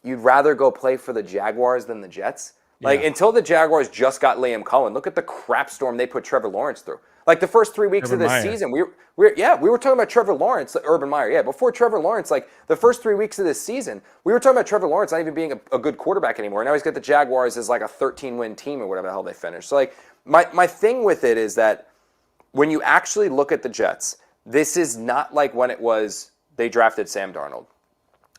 you'd rather go play for the Jaguars than the Jets? Like, until the Jaguars just got Liam Cohen, look at the crap storm they put Trevor Lawrence through. Like, the first 3 weeks Urban of this Meyer. season, we were talking about Trevor Lawrence, Urban Meyer. Yeah, before Trevor Lawrence, like, the first 3 weeks of this season, we were talking about Trevor Lawrence not even being a good quarterback anymore. Now he's got the Jaguars as like a 13-win team or whatever the hell they finished. So, like, my thing with it is that when you actually look at the Jets, this is not like when it was they drafted Sam Darnold.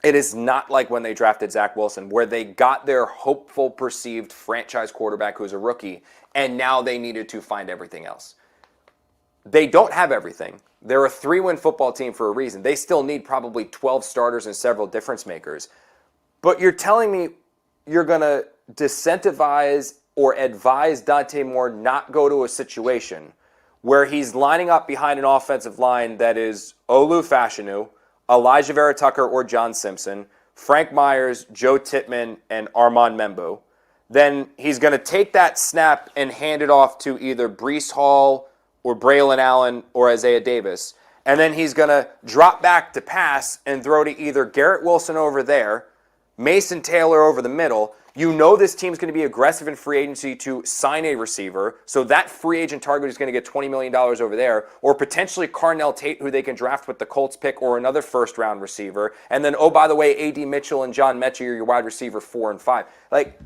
It is not like when they drafted Zach Wilson, where they got their hopeful, perceived franchise quarterback who's a rookie, and now they needed to find everything else. They don't have everything. They're a 3-win football team for a reason. They still need probably 12 starters and several difference makers. But you're telling me you're going to disincentivize or advise Dante Moore not go to a situation where he's lining up behind an offensive line that is Olu Fashanu, Elijah Vera Tucker or John Simpson, Frank Myers, Joe Tittman, and Armand Membu. Then he's going to take that snap and hand it off to either Breece Hall or Braylon Allen or Isaiah Davis. And then he's going to drop back to pass and throw to either Garrett Wilson over there, Mason Taylor over the middle. You know this team's going to be aggressive in free agency to sign a receiver, so that free agent target is going to get $20 million over there, or potentially Carnell Tate, who they can draft with the Colts pick, or another first-round receiver. And then, oh, by the way, A.D. Mitchell and John Mechie are your wide receiver 4 and 5. Like,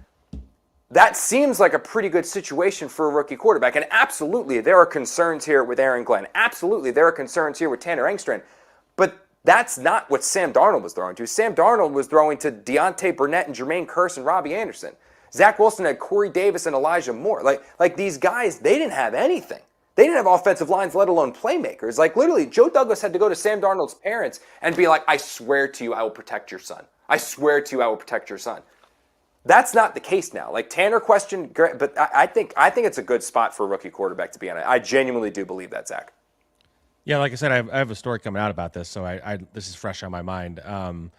that seems like a pretty good situation for a rookie quarterback. And absolutely, there are concerns here with Aaron Glenn. Absolutely, there are concerns here with Tanner Engstrand. But that's not what Sam Darnold was throwing to. Sam Darnold was throwing to Deontay Burnett and Jermaine Kearse and Robbie Anderson. Zach Wilson had Corey Davis and Elijah Moore. Like these guys, they didn't have anything. They didn't have offensive lines, let alone playmakers. Like, literally, Joe Douglas had to go to Sam Darnold's parents and be like, I swear to you, I will protect your son. I swear to you, I will protect your son. That's not the case now. Like, Tanner questioned, but I think it's a good spot for a rookie quarterback to be on. I genuinely do believe that, Zach. Yeah, like I said, I have a story coming out about this, so this is fresh on my mind. I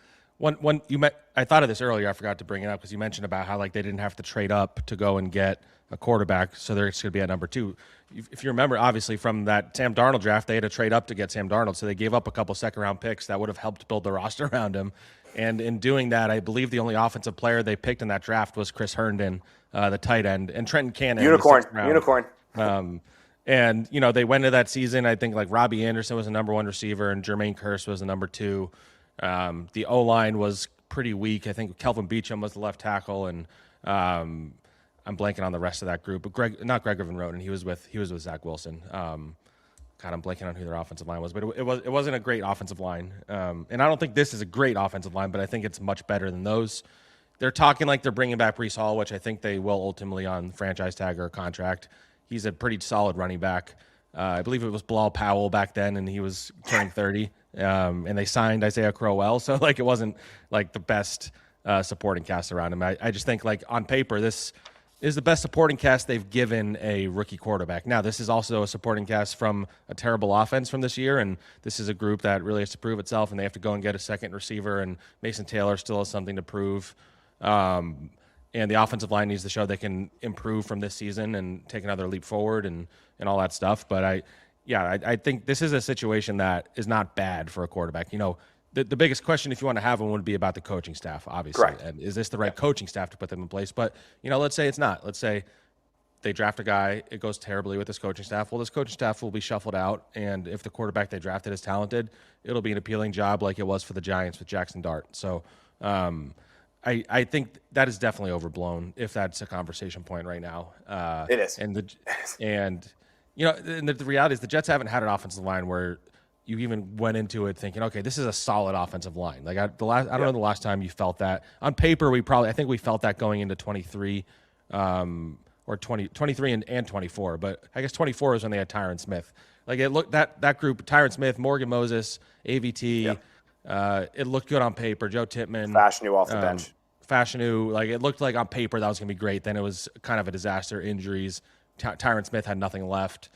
thought of this earlier. I forgot to bring it up because you mentioned about how like they didn't have to trade up to go and get a quarterback, so they're going to be at number 2. If you remember, obviously from that Sam Darnold draft, they had to trade up to get Sam Darnold, so they gave up a couple second-round picks that would have helped build the roster around him. And in doing that, I believe the only offensive player they picked in that draft was Chris Herndon, the tight end, and Trenton Cannon. Unicorn. And, they went into that season, I think, like Robbie Anderson was the number 1 receiver and Jermaine Kearse was the number 2. The O-line was pretty weak. I think Kelvin Beachum was the left tackle, and I'm blanking on the rest of that group. But not Greg Van Roten. He was with Zach Wilson. I'm blanking on who their offensive line was, but it wasn't a great offensive line. And I don't think this is a great offensive line, but I think it's much better than those. They're talking like they're bringing back Breece Hall, which I think they will ultimately on franchise tag or contract. He's a pretty solid running back. I believe it was Bilal Powell back then, and he was turning 30. And they signed Isaiah Crowell, so like it wasn't like the best supporting cast around him. I just think like on paper this is the best supporting cast they've given a rookie quarterback. Now this is also a supporting cast from a terrible offense from this year, and this is a group that really has to prove itself, and they have to go and get a second receiver. And Mason Taylor still has something to prove. and the offensive line needs to show they can improve from this season and take another leap forward and all that stuff. But I think this is a situation that is not bad for a quarterback. The biggest question, if you want to have one, would be about the coaching staff, obviously. Correct. And is this the right coaching staff to put them in place? But, let's say it's not. Let's say they draft a guy, it goes terribly with this coaching staff. Well, this coaching staff will be shuffled out, and if the quarterback they drafted is talented, it'll be an appealing job like it was for the Giants with Jackson Dart. So I think that is definitely overblown if that's a conversation point right now. It is. And the reality is the Jets haven't had an offensive line where you even went into it thinking, okay, this is a solid offensive line. Like I don't know the last time you felt that. On paper, I think we felt that going into 23 or 23 and 24, but I guess 24 is when they had Tyron Smith. Like it looked that group, Tyron Smith, Morgan Moses, AVT, it looked good on paper. Joe Tippmann, Fashanu off the bench. Fashanu, like it looked like on paper that was going to be great. Then it was kind of a disaster. Injuries. Tyron Smith had nothing left.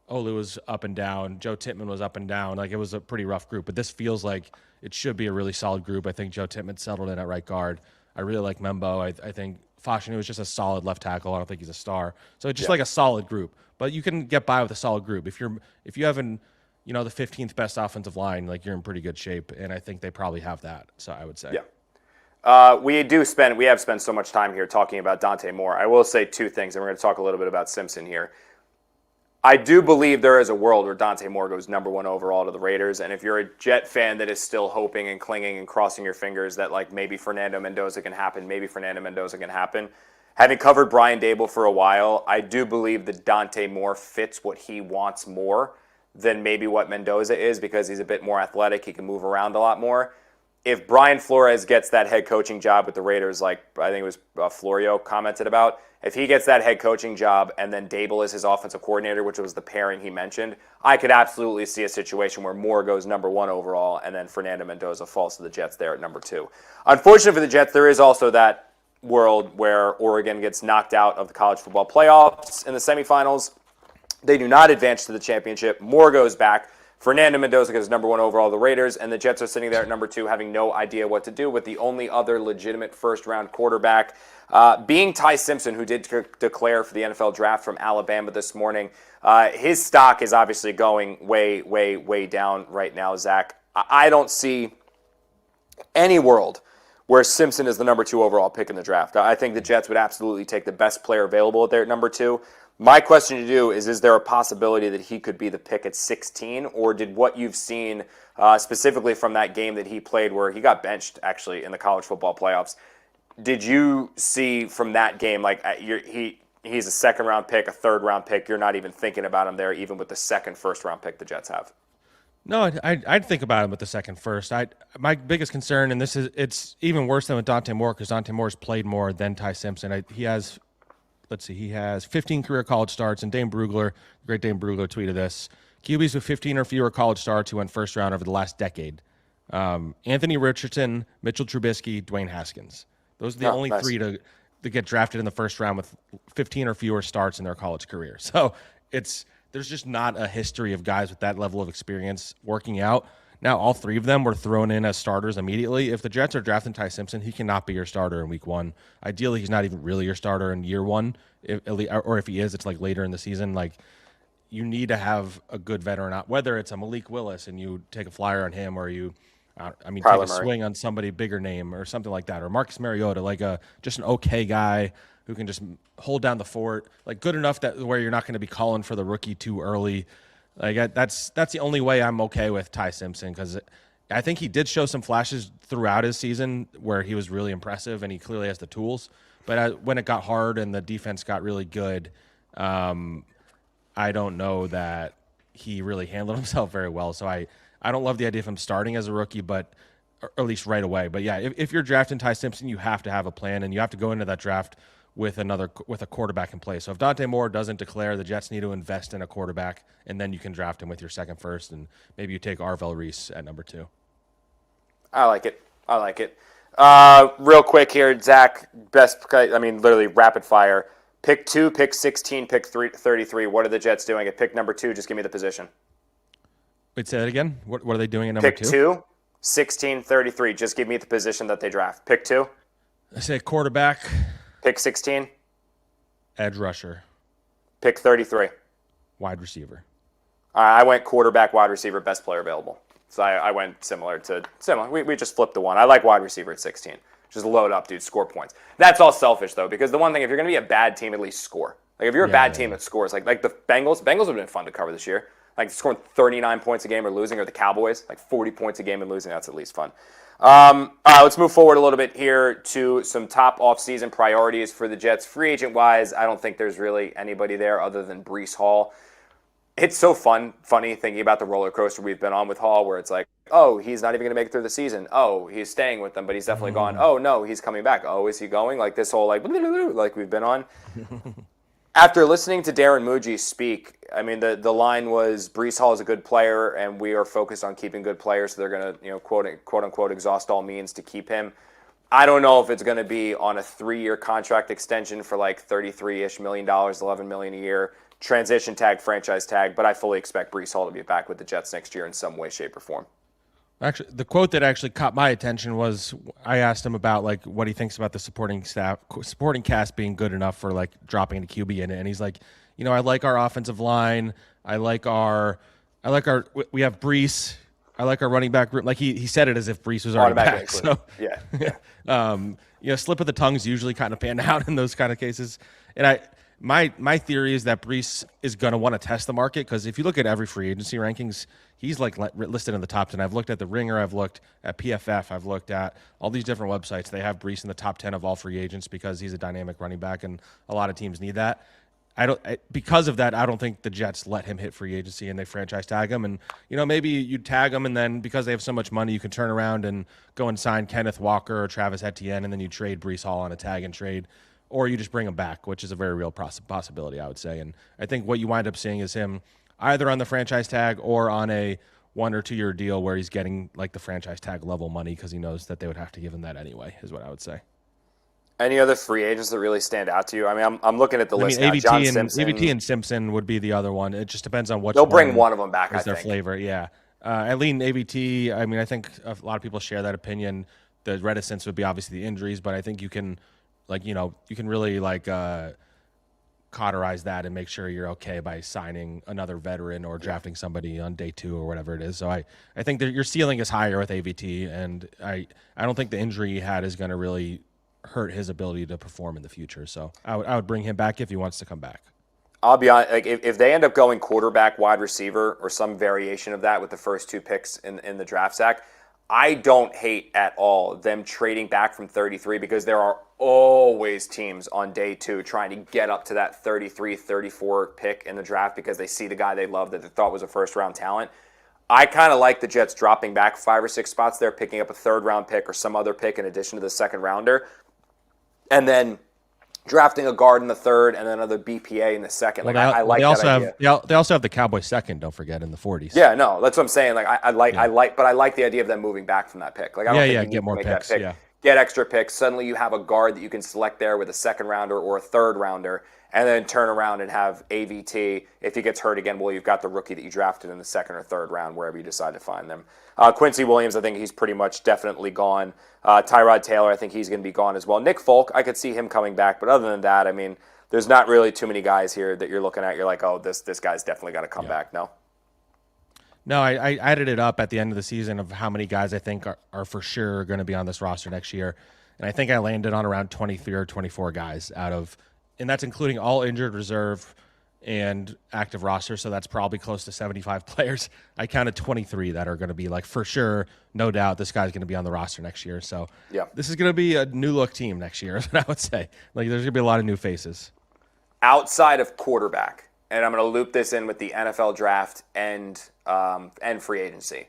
Olu was up and down. Joe Tippmann was up and down. Like it was a pretty rough group, but this feels like it should be a really solid group. I think Joe Tippmann settled in at right guard. I really like Membo. I think Fashanu is just a solid left tackle. I don't think he's a star. So it's just like a solid group. But you can get by with a solid group. If you have the 15th best offensive line, like you're in pretty good shape, and I think they probably have that. So I would say. Yeah. We have spent so much time here talking about Dante Moore. I will say two things, and we're going to talk a little bit about Simpson here. I do believe there is a world where Dante Moore goes number 1 overall to the Raiders, and if you're a Jet fan that is still hoping and clinging and crossing your fingers that like maybe Fernando Mendoza can happen, having covered Brian Dable for a while, I do believe that Dante Moore fits what he wants more than maybe what Mendoza is because he's a bit more athletic, he can move around a lot more. If Brian Flores gets that head coaching job with the Raiders, like I think it was Florio commented about, if he gets that head coaching job and then Dable is his offensive coordinator, which was the pairing he mentioned, I could absolutely see a situation where Moore goes number 1 overall and then Fernando Mendoza falls to the Jets there at number 2. Unfortunately for the Jets, there is also that world where Oregon gets knocked out of the college football playoffs in the semifinals. They do not advance to the championship. Moore goes back. Fernando Mendoza goes number 1 overall, the Raiders, and the Jets are sitting there at number 2 having no idea what to do with the only other legitimate first-round quarterback being Ty Simpson, who did declare for the NFL draft from Alabama this morning. His stock is obviously going way, way, way down right now, Zach. I don't see any world where Simpson is the number 2 overall pick in the draft. I think the Jets would absolutely take the best player available there at number 2. My question to you is there a possibility that he could be the pick at 16, or did what you've seen specifically from that game that he played where he got benched actually in the college football playoffs, did you see from that game like he's a second-round pick, a third-round pick, you're not even thinking about him there even with the second first-round pick the Jets have? No, I'd think about him with the second first. My biggest concern, and it's even worse than with Dante Moore because Dante Moore's played more than Ty Simpson. He has 15 career college starts, and Dane Brugler, the great Dane Brugler tweeted this. QBs with 15 or fewer college starts who went first round over the last decade. Anthony Richardson, Mitchell Trubisky, Dwayne Haskins. Those are the only three to get drafted in the first round with 15 or fewer starts in their college career. So there's just not a history of guys with that level of experience working out. Now, all 3 of them were thrown in as starters immediately. If the Jets are drafting Ty Simpson, he cannot be your starter in week 1. Ideally, he's not even really your starter in year 1, or if he is, it's like later in the season. Like, you need to have a good veteran, whether it's a Malik Willis and you take a flyer on him, or you, take a swing on somebody bigger name or something like that, or Marcus Mariota, like just an okay guy who can just hold down the fort, like good enough that where you're not going to be calling for the rookie too early. Like that's the only way I'm okay with Ty Simpson, because I think he did show some flashes throughout his season where he was really impressive and he clearly has the tools. But when it got hard and the defense got really good, I don't know that he really handled himself very well. So I don't love the idea of him starting as a rookie, or at least right away. But yeah, if you're drafting Ty Simpson, you have to have a plan and you have to go into that draft with a quarterback in place. So if Dante Moore doesn't declare, the Jets need to invest in a quarterback, and then you can draft him with your second first, and maybe you take Arvell Reese at number 2. I like it. Real quick here, Zach, literally rapid fire. Pick 2, pick 16, pick 33. What are the Jets doing at pick number 2? Just give me the position. Wait, say that again? What are they doing at number 2? Pick 2, 16, 33. Just give me the position that they draft. Pick 2. I say quarterback. Pick 16. Edge rusher. Pick 33. Wide receiver. I went quarterback, wide receiver, best player available. So I went similar. We just flipped the one. I like wide receiver at 16. Just load up, dude, score points. That's all selfish, though, because the one thing, if you're going to be a bad team, at least score. Like, if you're a bad team that scores, like the Bengals have been fun to cover this year. Like, scoring 39 points a game or losing, or the Cowboys, like 40 points a game and losing, that's at least fun. All right, let's move forward a little bit here to some top offseason priorities for the Jets. Free agent-wise, I don't think there's really anybody there other than Breece Hall. It's so funny thinking about the roller coaster we've been on with Hall, where it's like, oh, he's not even going to make it through the season. Oh, he's staying with them, but he's definitely gone. Oh, no, he's coming back. Oh, is he going? Like this whole like we've been on. After listening to Darren Muji speak, I mean, the line was Breece Hall is a good player, and we are focused on keeping good players, so they're going to, quote unquote, exhaust all means to keep him. I don't know if it's going to be on a 3-year contract extension for like $33-ish million, $11 million a year. Transition tag, franchise tag, but I fully expect Breece Hall to be back with the Jets next year in some way, shape, or form. Actually, the quote that actually caught my attention was I asked him about like what he thinks about the supporting cast being good enough for like dropping the QB in it, and he's like, I like our offensive line, we have Breece, I like our running back room. Like he said it as if Breece was already back. So yeah. Slip of the tongues usually kind of pan out in those kind of cases, and My theory is that Breece is going to want to test the market, because if you look at every free agency rankings, he's like listed in the top 10. I've looked at The Ringer, I've looked at PFF, I've looked at all these different websites. They have Breece in the top 10 of all free agents because he's a dynamic running back, and a lot of teams need that. Because of that, I don't think the Jets let him hit free agency and they franchise tag him. And, maybe you tag him, and then because they have so much money, you can turn around and go and sign Kenneth Walker or Travis Etienne, and then you trade Breece Hall on a tag and trade. Or you just bring him back, which is a very real possibility, I would say. And I think what you wind up seeing is him either on the franchise tag or on a 1 or 2 year deal where he's getting like the franchise tag level money because he knows that they would have to give him that anyway, is what I would say. Any other free agents that really stand out to you? I mean, I'm looking at the list now. AVT and Simpson would be the other one. It just depends on what they'll bring one of them back. I think their flavor, yeah. Eileen AVT. I mean, I think a lot of people share that opinion. The reticence would be obviously the injuries, but I think you can. You can really cauterize that and make sure you're okay by signing another veteran or drafting somebody on day 2 or whatever it is. So I think that your ceiling is higher with AVT, and I don't think the injury he had is going to really hurt his ability to perform in the future. So I would bring him back if he wants to come back. I'll be honest, like if they end up going quarterback, wide receiver, or some variation of that with the first 2 picks in the draft, Zack, I don't hate at all them trading back from 33, because there are always teams on day 2 trying to get up to that 33, 34 pick in the draft because they see the guy they love that they thought was a first-round talent. I kind of like the Jets dropping back 5 or 6 spots there, picking up a third-round pick or some other pick in addition to the second-rounder, and then drafting a guard in the third and then another BPA in the second. Well, I like that idea. They also have the Cowboys second, don't forget, in the 40s. Yeah, no, that's what I'm saying. Like I like the idea of them moving back from that pick. Like I don't think you get more picks. Get extra picks. Suddenly you have a guard that you can select there with a second rounder or a third rounder, and then turn around and have AVT. If he gets hurt again, well, you've got the rookie that you drafted in the second or third round, wherever you decide to find them. Quincy Williams, I think he's pretty much definitely gone. Tyrod Taylor, I think he's going to be gone as well. Nick Folk, I could see him coming back, but other than that, I mean, there's not really too many guys here that you're looking at. You're like, oh, this guy's definitely got to come back. No, I added it up at the end of the season of how many guys I think are for sure going to be on this roster next year. And I think I landed on around 23 or 24 guys and that's including all injured reserve and active roster. So that's probably close to 75 players. I counted 23 that are going to be like, for sure, no doubt this guy's going to be on the roster next year. So this is going to be a new look team next year, is what I would say. Like there's going to be a lot of new faces. Outside of quarterback, and I'm going to loop this in with the NFL draft and free agency.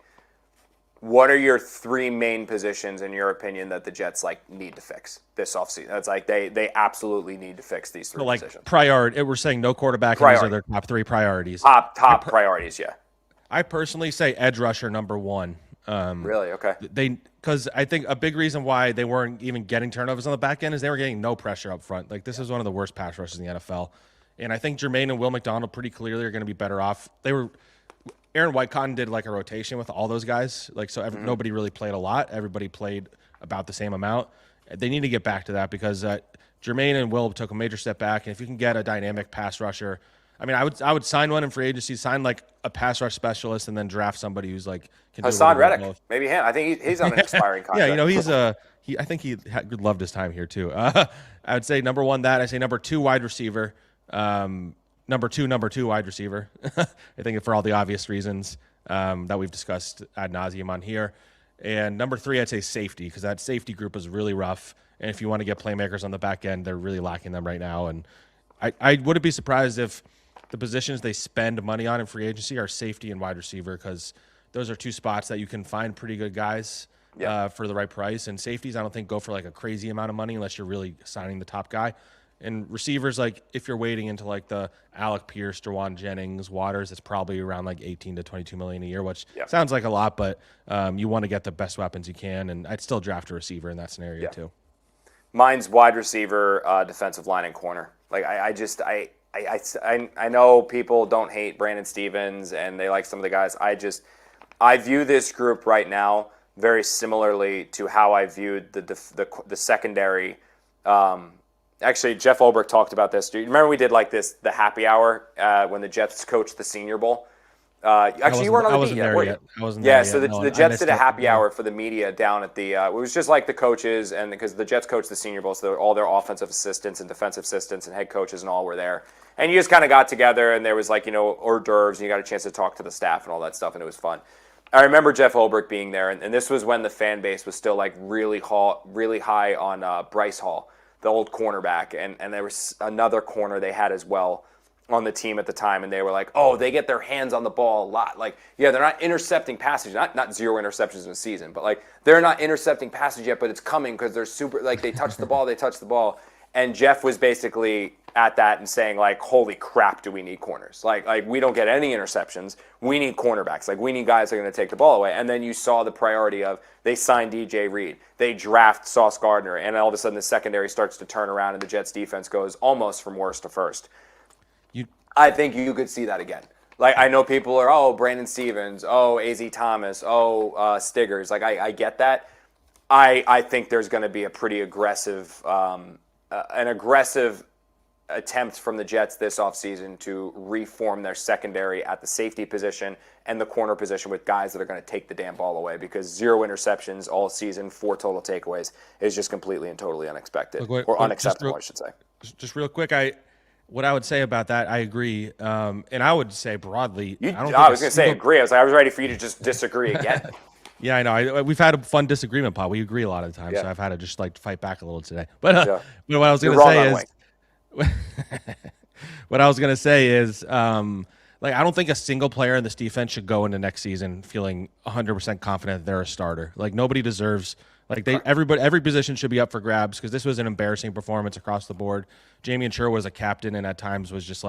What are your 3 main positions, in your opinion, that the Jets need to fix this offseason? That's they absolutely need to fix these 3 positions. Priority. We're saying no quarterback. These are their top 3 priorities. Top priorities, yeah. I personally say edge rusher number 1. Really? Okay. Because I think a big reason why they weren't even getting turnovers on the back end is they were getting no pressure up front. Like this is one of the worst pass rushes in the NFL, and I think Jermaine and Will McDonald pretty clearly are going to be better off. Aaron Whitecotton did a rotation with all those guys. Nobody really played a lot. Everybody played about the same amount. They need to get back to that because Jermaine and Will took a major step back, and if you can get a dynamic pass rusher, I mean, I would sign one in free agency, sign like a pass rush specialist, and then draft somebody who's like can do a Hassan little bit of Reddick, both. maybe him. I think he's on an expiring Yeah, contract. he's I think he loved his time here too. I would say number one that. I say number two wide receiver. Number two wide receiver. I think for all the obvious reasons that we've discussed ad nauseum on here. And number three, I'd say safety, because that safety group is really rough. And if you want to get playmakers on the back end, they're really lacking them right now. And I wouldn't be surprised if the positions they spend money on in free agency are safety and wide receiver, because those are two spots that you can find pretty good guys for the right price. And safeties, I don't think go for like a crazy amount of money unless you're really signing the top guy. And receivers, like if you're wading into like the Alec Pierce, Derwan Jennings, Waters, it's probably around like 18 to 22 million a year, which sounds like a lot, but you want to get the best weapons you can. And I'd still draft a receiver in that scenario too. Mine's wide receiver, defensive line, and corner. Like I know people don't hate Brandon Stevens and they like some of the guys. I view this group right now very similarly to how I viewed the secondary. Actually, Jeff Ulbrich talked about this. Do you remember we did like the happy hour when the Jets coached the Senior Bowl? Actually, you weren't on the beat yet, were you? I wasn't there yet. So the Jets did a happy hour for the media down at the it was just like the coaches, and because the Jets coached the Senior Bowl, so all their offensive assistants and defensive assistants and head coaches and all were there. And you just kind of got together, and there was like, hors d'oeuvres, and you got a chance to talk to the staff and all that stuff, and it was fun. I remember Jeff Ulbrich being there, and this was when the fan base was still like really high on Bryce Hall, the old cornerback, and there was another corner they had as well on the team at the time, and they were like, oh, they get their hands on the ball a lot. Like, yeah, they're not intercepting passes, not zero interceptions in a season, but like they're not intercepting passes yet, but it's coming because they're super, like they touch the ball. And Jeff was basically at that and saying like, holy crap, do we need corners? Like we don't get any interceptions. We need cornerbacks. Like we need guys that are going to take the ball away. And then you saw the priority of they signed DJ Reed, they draft Sauce Gardner, and all of a sudden the secondary starts to turn around and the Jets defense goes almost from worst to first. I think you could see that again. Like I know people are, Brandon Stevens, AZ Thomas, Stiggers. Like I get that. I think there's going to be a pretty aggressive attempt from the Jets this offseason to reform their secondary at the safety position and the corner position with guys that are going to take the damn ball away, because 0 interceptions all season, 4 total takeaways is just completely and totally unexpected, or unacceptable, I should say. Just real quick, what I would say about that, I agree, and I would say broadly. I was going to say agree. I was ready for you to just disagree again. Yeah, I know. We've had a fun disagreement, Paul. We agree a lot of the time, so I've had to just like fight back a little today. But what I was going to say is, what I was going to say is, like I don't think a single player in this defense should go into next season feeling 100% confident that they're a starter. Like nobody deserves. Like every position should be up for grabs, because this was an embarrassing performance across the board. Jamie Insure was a captain and at times was just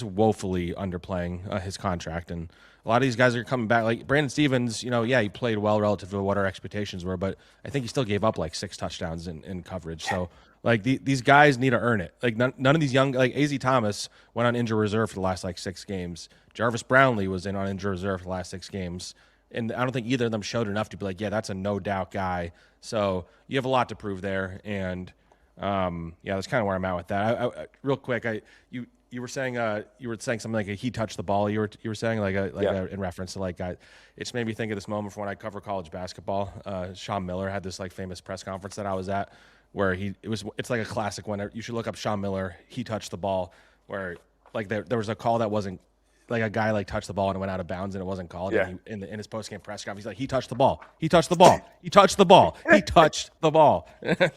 woefully underplaying his contract. And a lot of these guys are coming back. Like Brandon Stevens, he played well relative to what our expectations were, but I think he still gave up like 6 touchdowns in coverage. So like these guys need to earn it. Like none of these young, like AZ Thomas went on injured reserve for the last like 6 games. Jarvis Brownlee was on injured reserve for the last 6 games. And I don't think either of them showed enough to be like, yeah, that's a no-doubt guy. So you have a lot to prove there. And, that's kind of where I'm at with that. Real quick, you were saying something like he touched the ball. You were saying in reference to it just made me think of this moment from when I cover college basketball. Sean Miller had this like famous press conference that I was at where it's like a classic one. You should look up Sean Miller. He touched the ball, where like there was a call that wasn't. Like a guy like touched the ball and it went out of bounds and it wasn't called. Yeah. And in his post-game press conference, he's like, he touched the ball. He touched the ball. He touched the ball. He touched the ball. And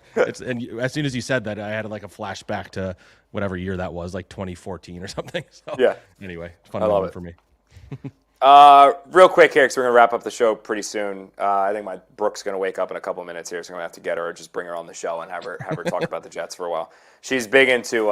as soon as he said that, I had like a flashback to whatever year that was, like 2014 or something. So anyway, fun moment for me. Real quick here, because we're going to wrap up the show pretty soon. I think my Brooke's going to wake up in a couple of minutes here, so I'm going to have to get her or just bring her on the show and have her talk about the Jets for a while. She's big into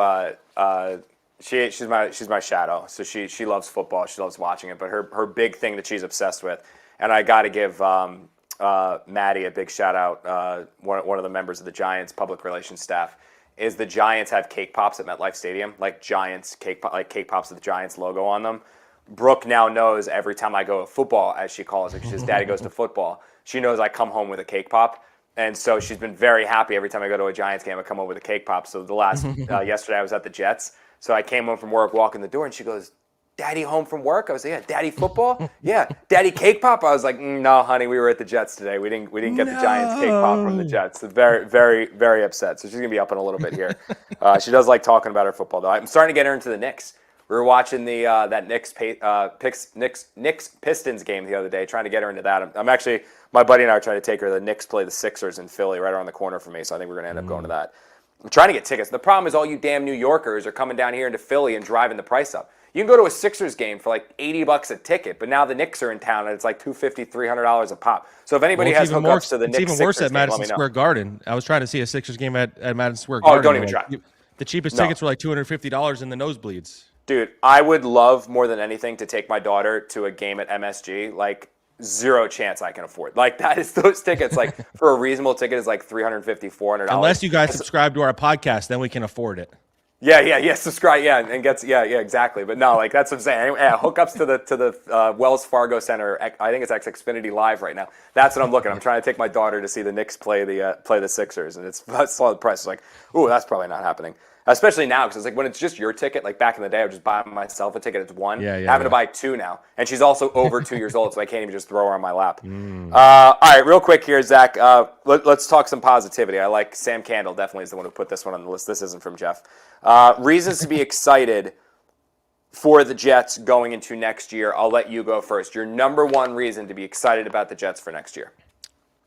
She's my shadow, so she loves football. She loves watching it, but her big thing that she's obsessed with, and I got to give Maddie a big shout out. One of the members of the Giants public relations staff is the Giants have cake pops at MetLife Stadium, like Giants cake pops with the Giants logo on them. Brooke now knows every time I go to football, as she calls it, because Daddy goes to football. She knows I come home with a cake pop. And so she's been very happy every time I go to a Giants game. I come home with a cake pop. So the last yesterday I was at the Jets. So I came home from work, walking the door, and she goes, "Daddy home from work?" I was like, "Yeah." "Daddy football?" "Yeah." "Daddy cake pop?" I was like, "No, honey, we were at the Jets today. We didn't get the Giants cake pop from the Jets." Very, very, very upset. So she's gonna be up in a little bit here. She does like talking about her football, though. I'm starting to get her into the Knicks. We were watching the that Knicks Pistons game the other day, trying to get her into that. I'm actually, my buddy and I are trying to take her. The Knicks play the Sixers in Philly, right around the corner from me. So I think we're gonna end up going to that. I'm trying to get tickets. The problem is all you damn New Yorkers are coming down here into Philly and driving the price up. You can go to a Sixers game for like $80 a ticket, but now the Knicks are in town and it's like $250, $300 a pop. So if anybody has hookups to the Knicks, it's even worse Sixers at Madison game, Square Garden. I was trying to see a Sixers game at Madison Square Garden. Oh, don't even try. The cheapest tickets were like $250 in the nosebleeds. Dude, I would love more than anything to take my daughter to a game at MSG. Like, zero chance I can afford. Like, that is those tickets. Like, for a reasonable ticket is like $350, $400. Unless you guys subscribe to our podcast, then we can afford it. Yeah. Subscribe, and gets exactly. But no, like that's what I'm saying. Yeah, hookups to the Wells Fargo Center. I think it's Xfinity Live right now. That's what I'm looking. I'm trying to take my daughter to see the Knicks play the Sixers, and I saw the price. It's like, ooh, that's probably not happening. Especially now, because it's like when it's just your ticket. Like back in the day, I would just buy myself a ticket. It's one. Having to buy two now, and she's also over 2 years old, so I can't even just throw her on my lap. All right, real quick here, Zach. Let's talk some positivity. I like Sam Candle. Definitely is the one who put this one on the list. This isn't from Jeff. Reasons to be excited for the Jets going into next year. I'll let you go first. Your number one reason to be excited about the Jets for next year.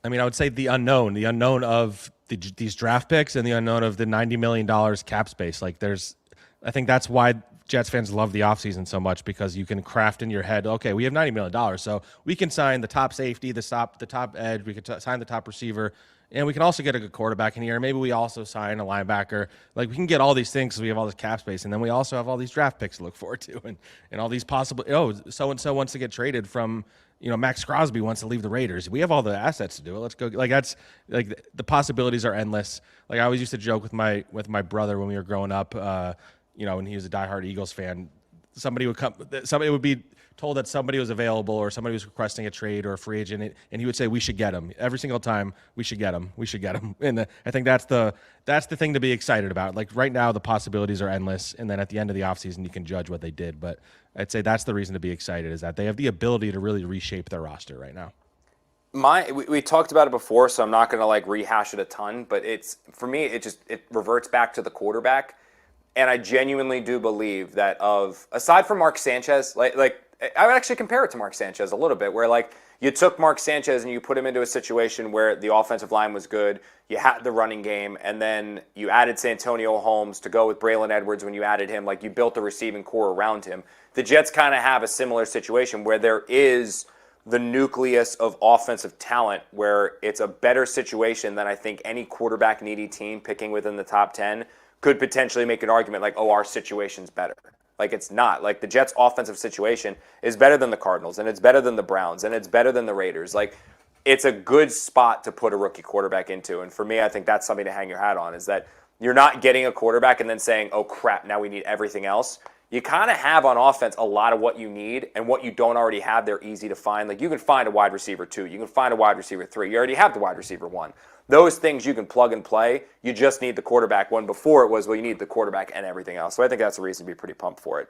I mean, I would say the unknown of these draft picks and the unknown of the $90 million cap space. Like I think that's why Jets fans love the offseason so much, because you can craft in your head, okay, we have $90 million, so we can sign the top safety, the top edge, we could sign the top receiver, and we can also get a good quarterback in here. Maybe we also sign a linebacker. Like, we can get all these things because we have all this cap space, and then we also have all these draft picks to look forward to, and all these possible, so-and-so wants to get traded from, Max Crosby wants to leave the Raiders. We have all the assets to do it. Let's go. Like, that's like the possibilities are endless. Like, I always used to joke with my brother when we were growing up, when he was a diehard Eagles fan, somebody would be told that somebody was available or somebody was requesting a trade or a free agent, and he would say, "We should get him." Every single time, "We should get him. We should get him." And I think that's the thing to be excited about. Like, right now, the possibilities are endless, and then at the end of the offseason, you can judge what they did. But I'd say that's the reason to be excited, is that they have the ability to really reshape their roster right now. We talked about it before, so I'm not going to like rehash it a ton. But for me, it reverts back to the quarterback. And I genuinely do believe that aside from Mark Sanchez, like I would actually compare it to Mark Sanchez a little bit, where like you took Mark Sanchez and you put him into a situation where the offensive line was good, you had the running game, and then you added Santonio Holmes to go with Braylon Edwards when you added him. Like, you built the receiving core around him. The Jets kind of have a similar situation where there is the nucleus of offensive talent where it's a better situation than I think any quarterback needy team picking within the top 10 could potentially make an argument like, oh, our situation's better. Like, it's not. Like, the Jets' offensive situation is better than the Cardinals, and it's better than the Browns, and it's better than the Raiders. Like, it's a good spot to put a rookie quarterback into. And for me, I think that's something to hang your hat on, is that you're not getting a quarterback and then saying, oh, crap, now we need everything else. You kind of have on offense a lot of what you need, and what you don't already have, they're easy to find. Like, you can find a wide receiver 2. You can find a wide receiver 3. You already have the wide receiver 1. Those things you can plug and play. You just need the quarterback. When before it was, well, you need the quarterback and everything else. So I think that's a reason to be pretty pumped for it.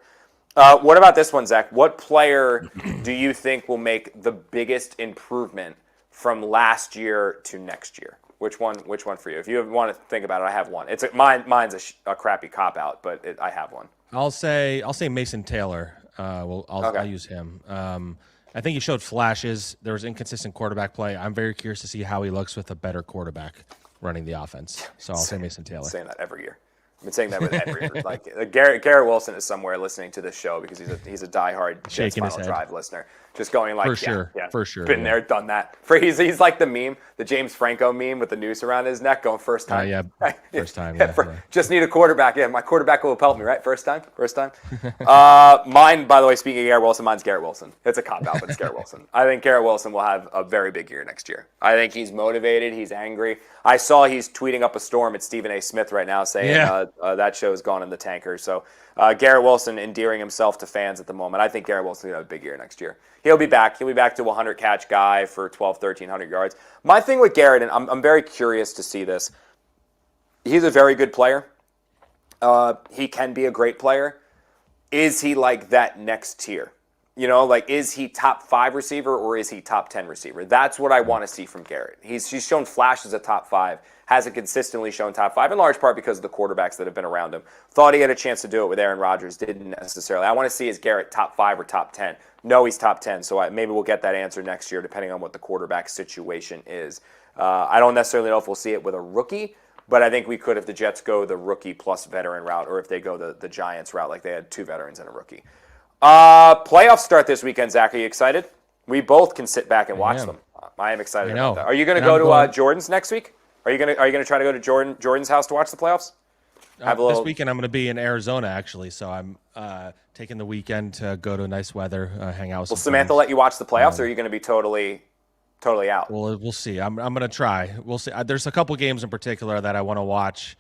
What about this one, Zach? What player do you think will make the biggest improvement from last year to next year? Which one for you? If you want to think about it, I have one. Mine's a crappy cop-out, but I have one. I'll say Mason Taylor. I'll use him. I think he showed flashes. There was inconsistent quarterback play. I'm very curious to see how he looks with a better quarterback running the offense. So I'll say Mason Taylor. I'm saying that every year. I've been saying that with every year. Like Garrett Wilson is somewhere listening to this show because he's a diehard Jets Final Drive listener. Just going like, for sure. Been there, done that. He's like the meme, the James Franco meme with the noose around his neck, going first time. First time. Just need a quarterback. Yeah, my quarterback will help me, right? First time. Mine, by the way, speaking of Garrett Wilson, mine's Garrett Wilson. It's a cop-out, but it's Garrett Wilson. I think Garrett Wilson will have a very big year next year. I think he's motivated. He's angry. I saw he's tweeting up a storm at Stephen A. Smith right now saying that show has gone in the tanker. So Garrett Wilson endearing himself to fans at the moment. I think Garrett Wilson's going to have a big year next year. He'll be back. He'll be back to a 100-catch guy for 1,300 yards. My thing with Garrett, and I'm very curious to see this, he's a very good player. He can be a great player. Is he like that next tier? You know, like, is he top 5 receiver or is he top 10 receiver? That's what I want to see from Garrett. He's shown flashes of top 5, hasn't consistently shown top 5, in large part because of the quarterbacks that have been around him. Thought he had a chance to do it with Aaron Rodgers, didn't necessarily. I want to see, is Garrett top 5 or top 10? No, he's top 10, so maybe we'll get that answer next year depending on what the quarterback situation is. I don't necessarily know if we'll see it with a rookie, but I think we could if the Jets go the rookie plus veteran route, or if they go the Giants route, like they had 2 veterans and a rookie. Playoffs start this weekend, Zach. Are you excited? We both can sit back and watch them. I am excited about that. Are you going to go to Jordan's next week? Are you going to try to go to Jordan's house to watch the playoffs? This weekend I'm going to be in Arizona, actually, so I'm taking the weekend to go to nice weather, hang out with some Samantha friends. let you watch the playoffs, or are you going to be totally out? Well, we'll see. I'm going to try. We'll see. There's a couple games in particular that I want to watch.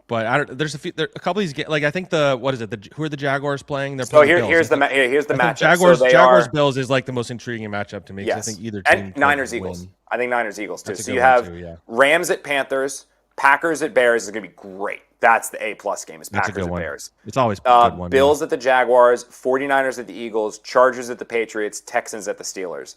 But there's a couple of these games. Like, I think who are the Jaguars playing? They're playing here's the matchup. Jaguars Bills is like the most intriguing matchup to me. Yes. I think either team. And Niners Eagles. I think Niners Eagles too. So you have Rams at Panthers, Packers at Bears is going to be great. That's the A+ game is Packers at Bears. It's always a good one. Bills at the Jaguars, 49ers at the Eagles, Chargers at the Patriots, Texans at the Steelers.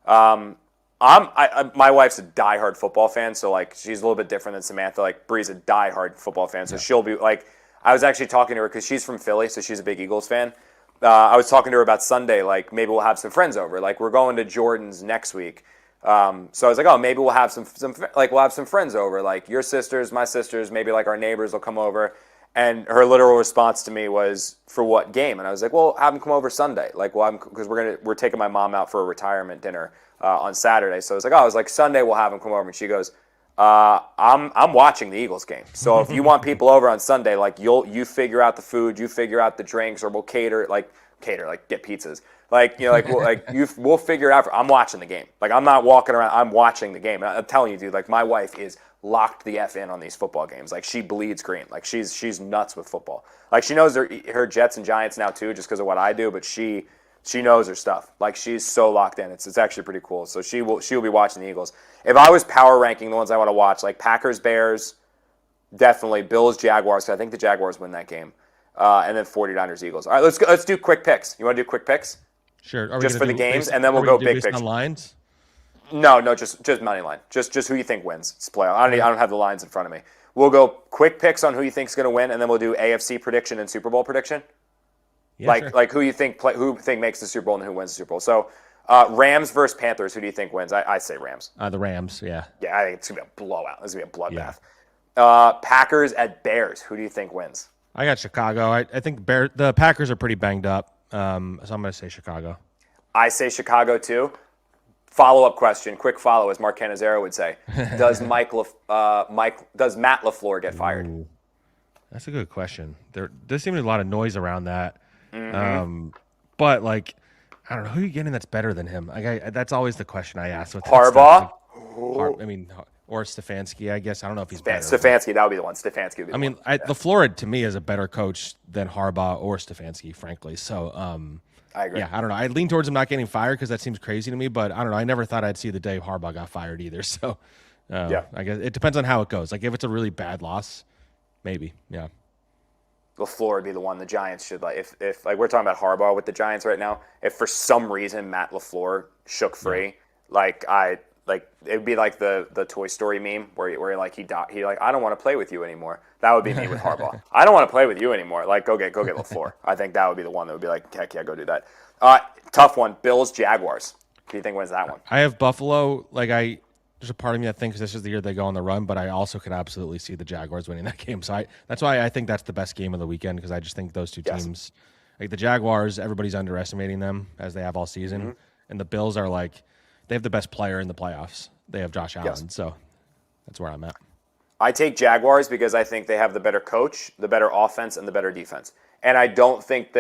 My wife's a diehard football fan, so like she's a little bit different than Samantha. Like Bree's a diehard football fan, so she'll be like. I was actually talking to her because she's from Philly, so she's a big Eagles fan. I was talking to her about Sunday, like maybe we'll have some friends over. Like we're going to Jordan's next week, so I was like, oh, maybe we'll have some friends over, like your sisters, my sisters, maybe like our neighbors will come over. And her literal response to me was, "For what game?" And I was like, "Well, have them come over Sunday. Like, because we're taking my mom out for a retirement dinner on Saturday." So I was like, Sunday we'll have them come over. And she goes, "I'm watching the Eagles game. So if you want people over on Sunday, like you figure out the food, you figure out the drinks, or we'll cater, like get pizzas. Like we'll figure it out. I'm watching the game. Like I'm not walking around. I'm watching the game. And I'm telling you, dude. Like my wife is locked the F in on these football games. Like she bleeds green. Like she's nuts with football. Like she knows her Jets and Giants now too, just because of what I do. But she knows her stuff. Like she's so locked in. It's actually pretty cool. So she'll be watching the Eagles. If I was power ranking the ones I want to watch, like Packers, Bears, definitely Bills, Jaguars. 'Cause I think the Jaguars win that game. And then 49ers, Eagles. All right, let's do quick picks. You want to do quick picks? Sure. Just for the games, and then we'll go big picture. On lines? No, just money line. Just who you think wins. It's playoff. I don't have the lines in front of me. We'll go quick picks on who you think's going to win, and then we'll do AFC prediction and Super Bowl prediction. Yeah, sure. Like who you think makes the Super Bowl and who wins the Super Bowl. So Rams versus Panthers. Who do you think wins? I say Rams. The Rams. Yeah. Yeah, I think it's gonna be a blowout. This is gonna be a bloodbath. Packers at Bears. Who do you think wins? I got Chicago. I think the Packers are pretty banged up. So I'm going to say Chicago. I say Chicago too. Follow-up question, quick follow, as Mark Cannizzaro would say. Does does Matt LaFleur get fired? Ooh, that's a good question. There seems to be a lot of noise around that. Mm-hmm. But like, I don't know who you getting that's better than him. Like, that's always the question I ask. With Harbaugh. Or Stefanski. I guess I don't know if he's better. Stefanski, that would be the one. Stefanski would be. LaFleur to me is a better coach than Harbaugh or Stefanski, frankly. So. I agree. Yeah, I don't know. I lean towards him not getting fired because that seems crazy to me, but I don't know. I never thought I'd see the day Harbaugh got fired either. So, I guess it depends on how it goes. Like, if it's a really bad loss, maybe, yeah. LaFleur would be the one. The Giants should, like, if like we're talking about Harbaugh with the Giants right now, if for some reason Matt LaFleur shook free, it would be like the Toy Story meme where he I don't want to play with you anymore. That would be me with Harbaugh. I don't want to play with you anymore. Like go get LaFleur. I think that would be the one that would be like, heck yeah, go do that. Tough one. Bills, Jaguars. Who do you think wins that one? I have Buffalo. There's a part of me that thinks this is the year they go on the run, but I also could absolutely see the Jaguars winning that game. So that's why I think that's the best game of the weekend, because I just think those two teams, like the Jaguars, everybody's underestimating them as they have all season, Mm-hmm. and the Bills are like they have the best player in the playoffs. They have Josh Allen, so that's where I'm at. I take Jaguars because I think they have the better coach, the better offense, and the better defense. And I don't think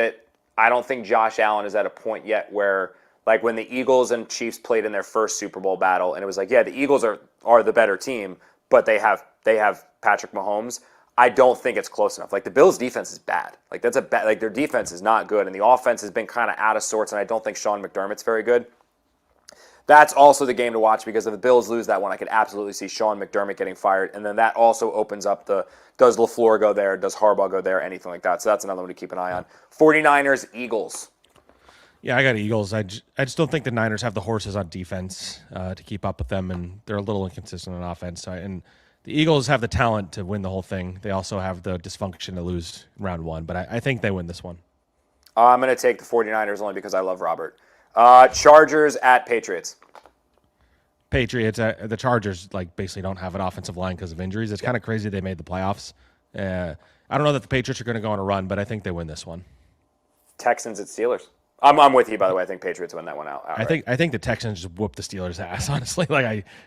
Josh Allen is at a point yet where, like when the Eagles and Chiefs played in their first Super Bowl battle, and it was like, yeah, the Eagles are the better team, but they have Patrick Mahomes. I don't think it's close enough. Like, the Bills' defense is bad. Like, that's a bad. Like, their defense is not good, and the offense has been kind of out of sorts. And I don't think Sean McDermott's very good. That's also the game to watch, because if the Bills lose that one, I could absolutely see Sean McDermott getting fired. And then that also opens up does LaFleur go there? Does Harbaugh go there? Anything like that. So that's another one to keep an eye on. 49ers, Eagles. Yeah, I got Eagles. I just don't think the Niners have the horses on defense to keep up with them, and they're a little inconsistent on offense. And the Eagles have the talent to win the whole thing. They also have the dysfunction to lose round one, but I think they win this one. I'm going to take the 49ers only because I love Robert. Chargers at Patriots. Patriots, the Chargers basically don't have an offensive line because of injuries. It's kind of crazy they made the playoffs. I don't know that the Patriots are going to go on a run, but I think they win this one. Texans at Steelers. I'm with you, by the way. I think Patriots win that one out. I think the Texans just whoop the Steelers' ass. Honestly,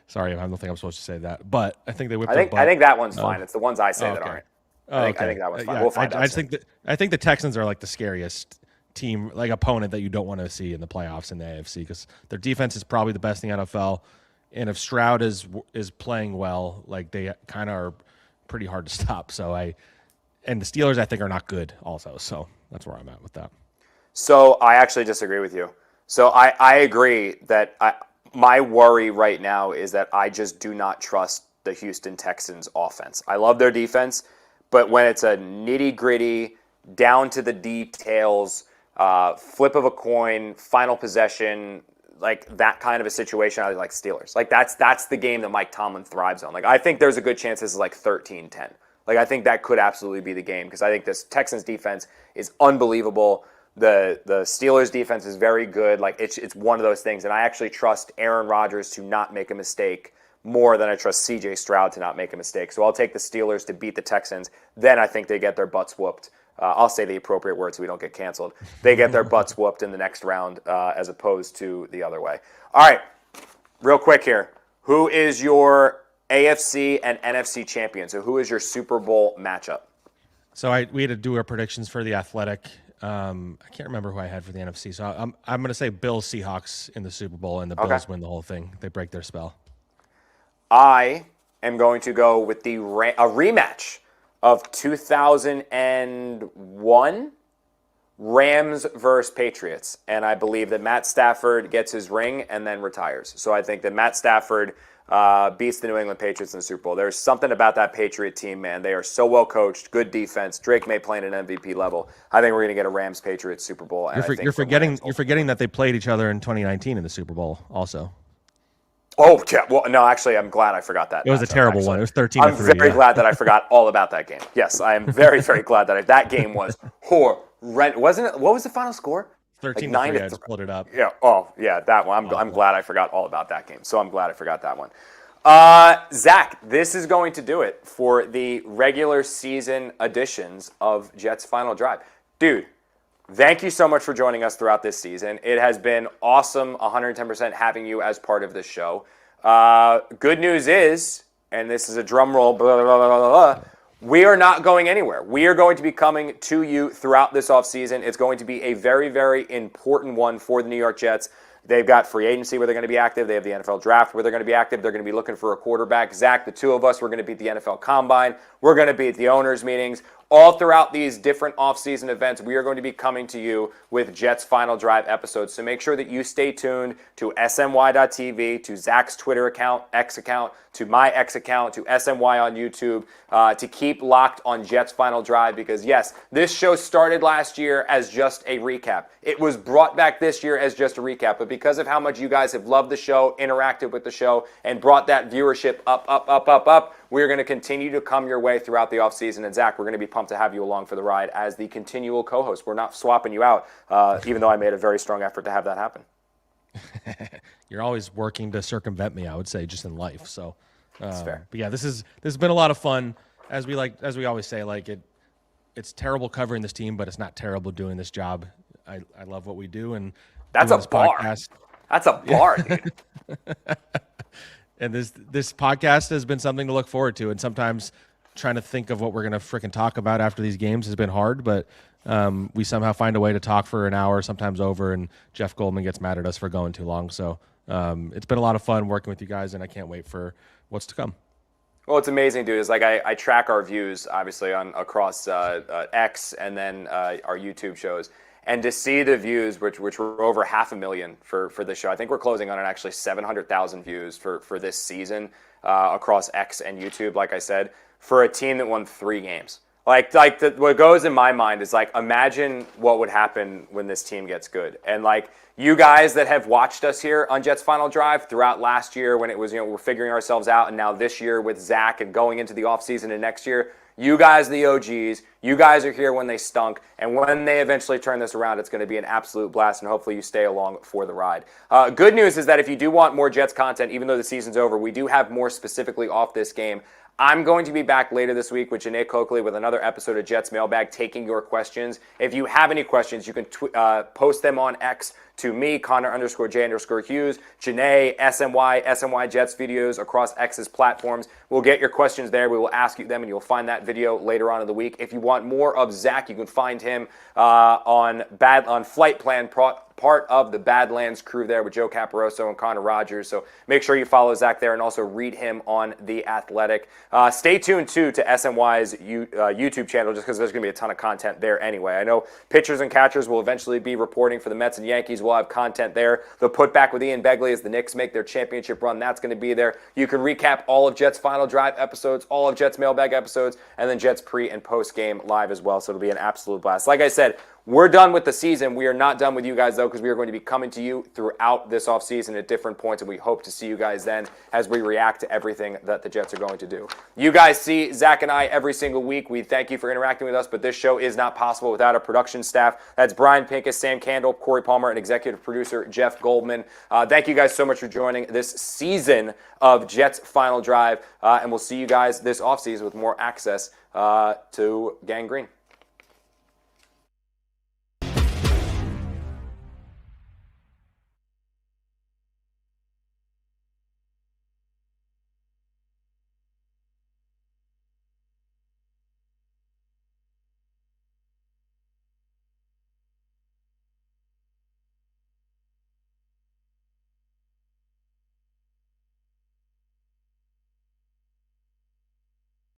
sorry, I don't think I'm supposed to say that, but I think they whip. I think that one's fine. It's the ones I say that aren't. I think that one's fine. Yeah, We'll find out. I think the Texans are the scariest team, opponent that you don't want to see in the playoffs in the AFC, because their defense is probably the best in the NFL, and if Stroud is playing well, they kind of are pretty hard to stop. And the Steelers I think are not good also. So that's where I'm at with that. So I actually disagree with you. So I agree that my worry right now is that I just do not trust the Houston Texans offense. I love their defense, but when it's a nitty-gritty, down to the details, flip of a coin, final possession, that kind of a situation, I like Steelers. That's the game that Mike Tomlin thrives on. I think there's a good chance this is 13-10. I think that could absolutely be the game, because I think this Texans defense is unbelievable. The Steelers defense is very good. It's one of those things, and I actually trust Aaron Rodgers to not make a mistake more than I trust C.J. Stroud to not make a mistake. So I'll take the Steelers to beat the Texans. Then I think they get their butts whooped. I'll say the appropriate word so we don't get canceled. They get their butts whooped in the next round as opposed to the other way. All right, real quick here. Who is your AFC and NFC champion? So who is your Super Bowl matchup? So we had to do our predictions for the Athletic. I can't remember who I had for the NFC. So I'm going to say Bills Seahawks in the Super Bowl, and the Bills win the whole thing. They break their spell. I am going to go with a rematch of 2001 Rams versus Patriots. And I believe that Matt Stafford gets his ring and then retires. So I think that Matt Stafford beats the New England Patriots in the Super Bowl. There's something about that Patriot team, man. They are so well coached, good defense. Drake May playing at an MVP level. I think we're going to get a Rams-Patriots Super Bowl. You're forgetting that they played each other in 2019 in the Super Bowl also. Oh, yeah. Well, no, actually, I'm glad I forgot that. It was a terrible one. It was 13-3. I'm very glad that I forgot all about that game. Yes, I am very, very glad that game was horrendous. Wasn't it? What was the final score? 13-3. I just pulled it up. Yeah. Oh, yeah, that one. I'm glad I forgot all about that game. So I'm glad I forgot that one. Zack, this is going to do it for the regular season editions of Jets Final Drive. Dude, thank you so much for joining us throughout this season. It has been awesome, 110% having you as part of the show. Good news is, and this is a drum roll, blah, blah, blah, blah, blah, we are not going anywhere. We are going to be coming to you throughout this offseason. It's going to be a very, very important one for the New York Jets. They've got free agency where they're going to be active. They have the NFL draft where they're going to be active. They're going to be looking for a quarterback. Zack, the two of us, we're going to be at the NFL Combine. We're going to be at the owners' meetings. All throughout these different off-season events, we are going to be coming to you with Jets Final Drive episodes. So make sure that you stay tuned to SMY.TV, to Zack's Twitter account, X account, to my X account, to SMY on YouTube, to keep locked on Jets Final Drive. Because, yes, this show started last year as just a recap. It was brought back this year as just a recap. But because of how much you guys have loved the show, interacted with the show, and brought that viewership up, we're going to continue to come your way throughout the offseason. And, Zack, we're going to be pumped to have you along for the ride as the continual co-host. We're not swapping you out, even though I made a very strong effort to have that happen. You're always working to circumvent me, I would say, just in life. So, that's fair. But yeah, this has been a lot of fun. As we always say, it's terrible covering this team, but it's not terrible doing this job. I love what we do, and that's a bar. Podcast. That's a bar, dude. And this podcast has been something to look forward to. And sometimes trying to think of what we're going to freaking talk about after these games has been hard, but we somehow find a way to talk for an hour, sometimes over, and Jeff Goldman gets mad at us for going too long. So it's been a lot of fun working with you guys, and I can't wait for what's to come. Well, it's amazing, dude. Is like I track our views, obviously, on across X and then our YouTube shows, and to see the views, which were over 500,000 for this show. I think we're closing on actually 700,000 views for this season across X and YouTube. Like I said, for a team that won 3 games. What goes in my mind is like, imagine what would happen when this team gets good. And like, you guys that have watched us here on Jets Final Drive throughout last year when it was, we're figuring ourselves out, and now this year with Zack and going into the offseason and next year, you guys, the OGs, you guys are here when they stunk, and when they eventually turn this around, it's going to be an absolute blast, and hopefully you stay along for the ride. Good news is that if you do want more Jets content, even though the season's over, we do have more specifically off this game. I'm going to be back later this week with Janae Coakley with another episode of Jets Mailbag, taking your questions. If you have any questions, you can post them on X to me, Connor_J_Hughes, Janae, SMY Jets videos across X's platforms. We'll get your questions there. We will ask you them, and you'll find that video later on in the week. If you want more of Zack, you can find him on Flight Plan, part of the Badlands crew there with Joe Caporoso and Connor Rogers. So make sure you follow Zack there and also read him on The Athletic. Stay tuned, too, to SMY's YouTube channel just because there's going to be a ton of content there anyway. I know pitchers and catchers will eventually be reporting for the Mets and Yankees. We'll have content there. The Putback with Ian Begley as the Knicks make their championship run. That's going to be there. You can recap all of Jets Final Drive episodes, all of Jets Mailbag episodes, and then Jets pre- and post-game live as well. So it'll be an absolute blast. Like I said, we're done with the season. We are not done with you guys, though, because we are going to be coming to you throughout this offseason at different points, and we hope to see you guys then as we react to everything that the Jets are going to do. You guys see Zack and I every single week. We thank you for interacting with us, but this show is not possible without a production staff. That's Brian Pincus, Sam Candle, Corey Palmer, and executive producer Jeff Goldman. Thank you guys so much for joining this season of Jets Final Drive, and we'll see you guys this offseason with more access to Gang Green.